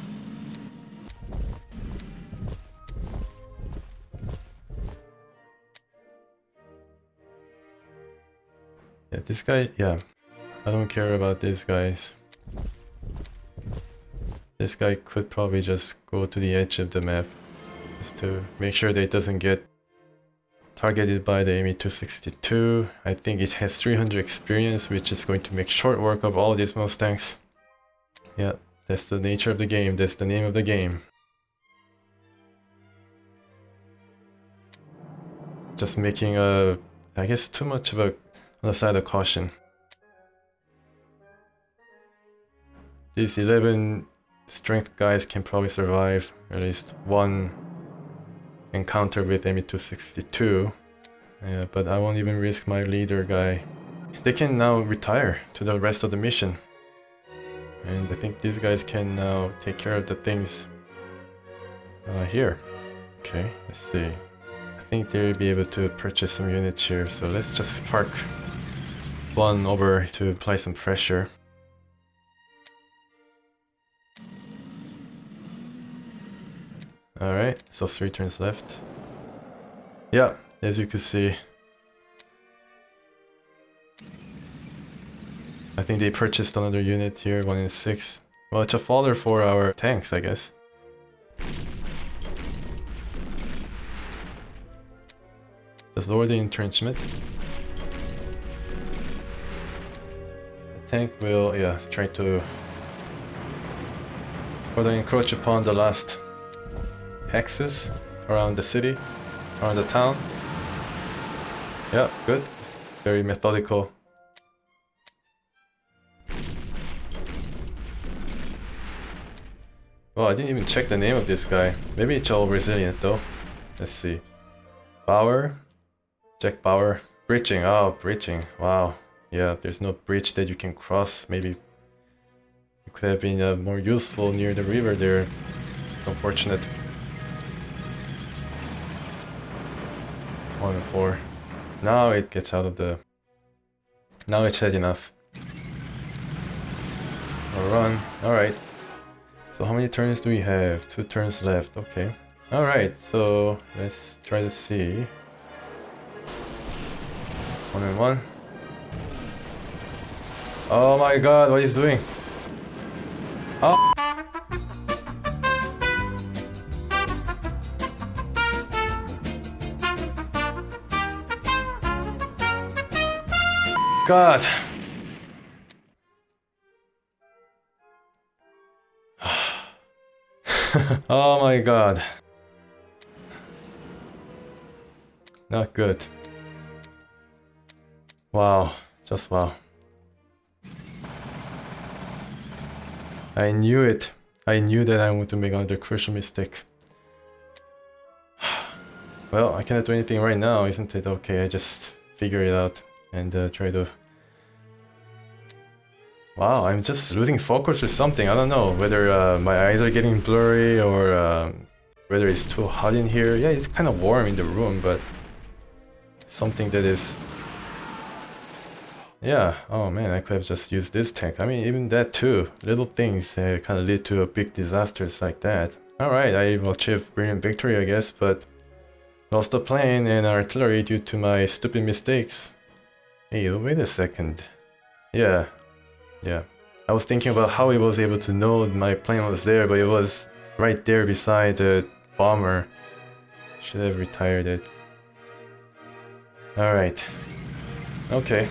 Yeah, this guy, I don't care about these guys. This guy could probably just go to the edge of the map just to make sure that it doesn't get targeted by the Me-262. I think it has 300 experience, which is going to make short work of all these Mustangs. Yeah, that's the nature of the game. That's the name of the game. Just making a, I guess, too much of a on the side of caution. These 11 strength guys can probably survive at least one encounter with Me-262. Yeah, but I won't even risk my leader guy. They can now retire to the rest of the mission. And I think these guys can now take care of the things here. Okay, let's see. I think they'll be able to purchase some units here, so let's just park one over to apply some pressure. Alright, so 3 turns left. Yeah, as you can see, I think they purchased another unit here, 1 in 6. Well, it's a fodder for our tanks, I guess. Just lower the entrenchment. The tank will, yeah, try to further encroach upon the last hexes around the city, around the town. Yeah, good. Very methodical. Well, I didn't even check the name of this guy. Maybe it's all resilient though. Let's see. Power. Check power. Breaching. Oh, breaching. Wow. Yeah, there's no breach that you can cross. Maybe it could have been more useful near the river there. It's unfortunate. 1 and 4. Now it gets out of the... Now it's had enough. I'll run. Alright. So how many turns do we have? 2 turns left. Okay. Alright, so let's try to see. 1 and 1. Oh my god, what he's doing? Oh! God! Oh my god. Not good. Wow, just wow. I knew it. I knew that I want to make another crucial mistake. Well, I cannot do anything right now, isn't it? Okay, I just figure it out and try to... Wow, I'm just losing focus or something. I don't know whether my eyes are getting blurry or whether it's too hot in here. Yeah, it's kind of warm in the room, but something that is... Yeah, oh man, I could have just used this tank. I mean, even that too. Little things kind of lead to big disasters like that. Alright, I've achieved brilliant victory, I guess, but lost a plane and artillery due to my stupid mistakes. Hey, wait a second. Yeah. I was thinking about how he was able to know my plane was there, but it was right there beside the bomber. Should have retired it. Alright. Okay.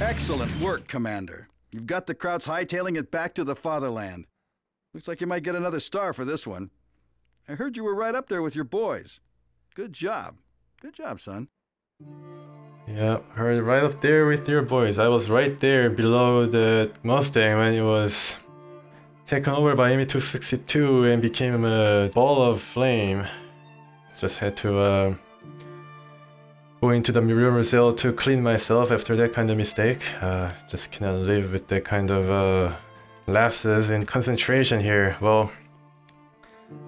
Excellent work, Commander. You've got the Krauts hightailing it back to the fatherland. Looks like you might get another star for this one. I heard you were right up there with your boys. Good job. Good job, son. Yeah, heard right up there with your boys. I was right there below the Mustang when it was taken over by Me-262 and became a ball of flame. Just had to go into the Boulay-Moselle to clean myself after that kind of mistake. Just cannot live with that kind of lapses in concentration here. Well,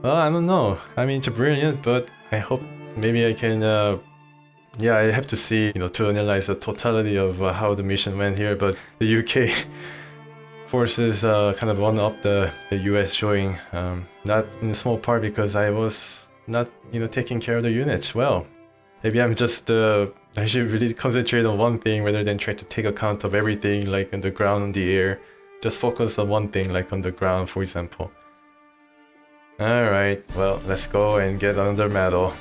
I don't know. I mean, it's brilliant, but I hope maybe I can... yeah, I have to see, to analyze the totality of how the mission went here, but the UK forces kind of one-up the US showing, not in a small part because I was not, taking care of the units well. Maybe I'm just, I should really concentrate on one thing rather than try to take account of everything, like on the ground, on the air. Just focus on one thing, like on the ground, for example. Alright, well, let's go and get another medal.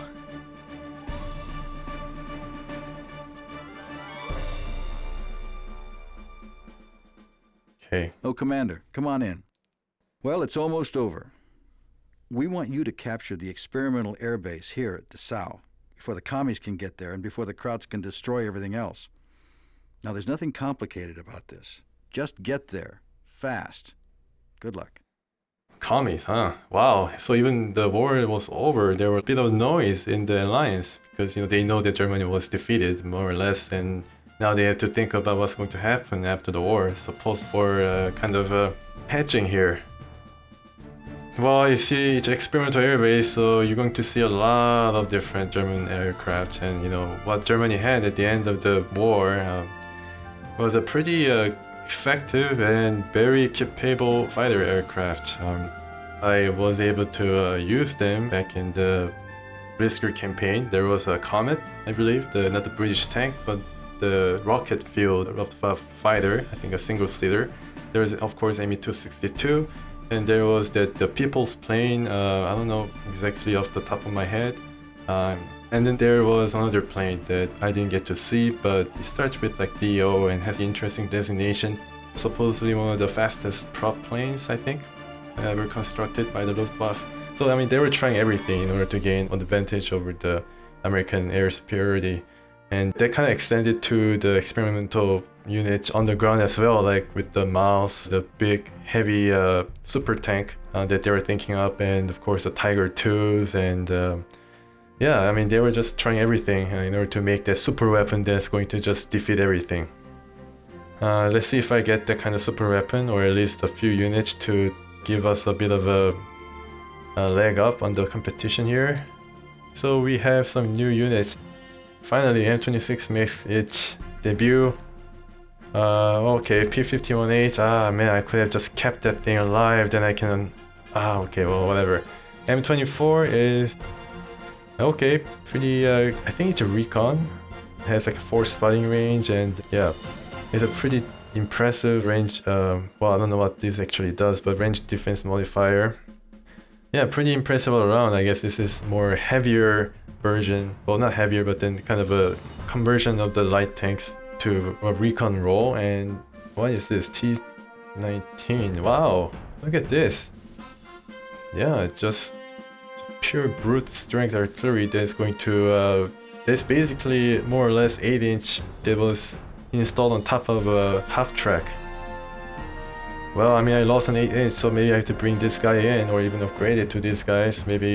Okay. Oh, Commander, come on in. Well, it's almost over. We want you to capture the experimental airbase here at the Seille before the commies can get there and before the Krauts can destroy everything else. Now, there's nothing complicated about this. Just get there, fast. Good luck. Commies, huh? Wow. So even the war was over, there was a bit of noise in the alliance because, you know, they know that Germany was defeated, more or less, and now they have to think about what's going to happen after the war. So post-war kind of hedging here. Well, you see, it's experimental airbase, so you're going to see a lot of different German aircraft, and you know what Germany had at the end of the war was a pretty effective and very capable fighter aircraft. I was able to use them back in the Blitzkrieg campaign. There was a Comet, I believe, not the British tank, but the rocket fueled fighter, I think a single-seater. There's of course Me-262. And there was the People's Plane, I don't know exactly off the top of my head. And then there was another plane that I didn't get to see, but it starts with like DO and has an interesting designation. Supposedly one of the fastest prop planes, I think, ever constructed by the Luftwaffe. So I mean, they were trying everything in order to gain an advantage over the American air superiority. And that kind of extended to the experimental units on the ground as well, like with the Mouse, the big heavy super tank that they were thinking up, and of course the Tiger 2s, and yeah, I mean they were just trying everything in order to make that super weapon that's going to just defeat everything. Let's see if I get that kind of super weapon, or at least a few units to give us a bit of a leg up on the competition here. So we have some new units. Finally, M26 makes its debut. Okay, P51H. Ah, man, I could have just kept that thing alive, then I can... Ah, okay, well, whatever. M24 is... Okay, pretty... I think it's a recon. It has like a 4 spotting range, and yeah, it's a pretty impressive range. Well, I don't know what this actually does, but range defense modifier. Yeah, pretty impressive all around. I guess this is more heavier version. Well, not heavier, but then kind of a conversion of the light tanks to a recon role. And what is this? T19. Wow, look at this. Yeah, just pure brute strength artillery that's going to... that's basically more or less 8-inch that was installed on top of a half-track. Well, I mean, I lost an 8-inch, so maybe I have to bring this guy in, or even upgrade it to these guys. Maybe,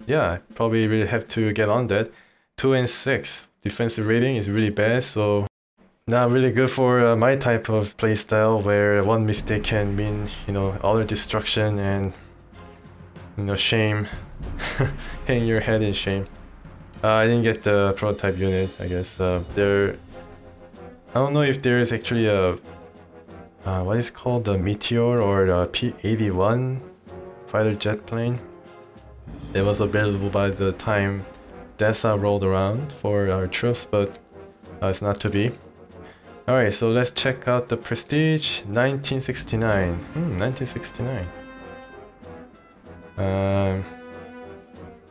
yeah, probably really have to get on that. 2 and 6. Defensive rating is really bad, so not really good for my type of playstyle, where one mistake can mean, you know, utter destruction and, you know, shame. Hang your head in shame. I didn't get the prototype unit, I guess. I don't know if there is actually a... what is called the Meteor or the P-81 fighter jet plane. It was available by the time DESA rolled around for our troops, but it's not to be. Alright, so let's check out the Prestige 1969. 1969.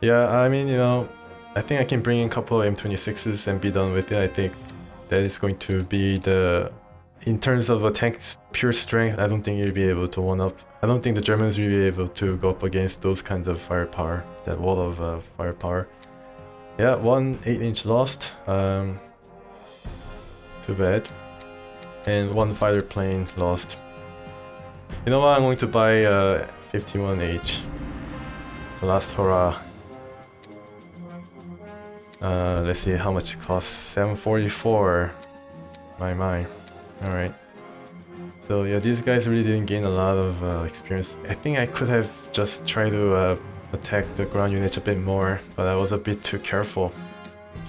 Yeah, I mean, you know, I think I can bring in a couple of M26s and be done with it. I think that is going to be the... In terms of a tank's pure strength, I don't think you'll be able to one-up. I don't think the Germans will be able to go up against those kinds of firepower, that wall of firepower. Yeah, one 8-inch lost. Too bad. And one fighter plane lost. You know what? I'm going to buy 51H. The last hurrah. Let's see how much it costs. 744. My. Alright. So yeah, these guys really didn't gain a lot of experience. I think I could have just tried to attack the ground units a bit more, but I was a bit too careful.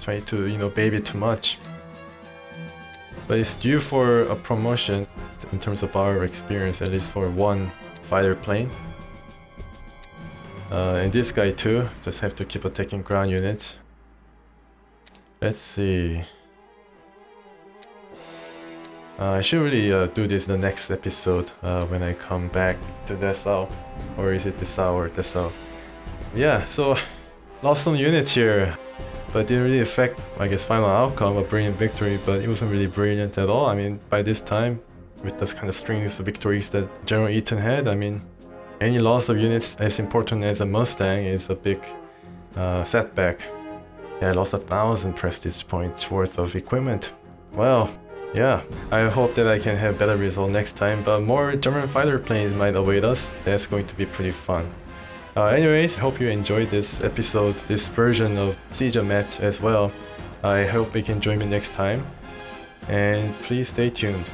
Trying to, you know, baby too much. But it's due for a promotion in terms of our experience, at least for one fighter plane. And this guy too, just have to keep attacking ground units. Let's see. I should really do this in the next episode when I come back to Dessau. Or is it Dessau or Dessau? Yeah, so lost some units here, but didn't really affect, I guess, final outcome, a brilliant victory, but it wasn't really brilliant at all. I mean, by this time, with this kind of strings of victories that General Eaton had, I mean, any loss of units as important as a Mustang is a big setback. Yeah, I lost 1,000 prestige points worth of equipment. Well, yeah, I hope that I can have better result next time, but more German fighter planes might await us. That's going to be pretty fun. Anyways, hope you enjoyed this episode, this version of Siege of Metz as well. I hope you can join me next time, and please stay tuned.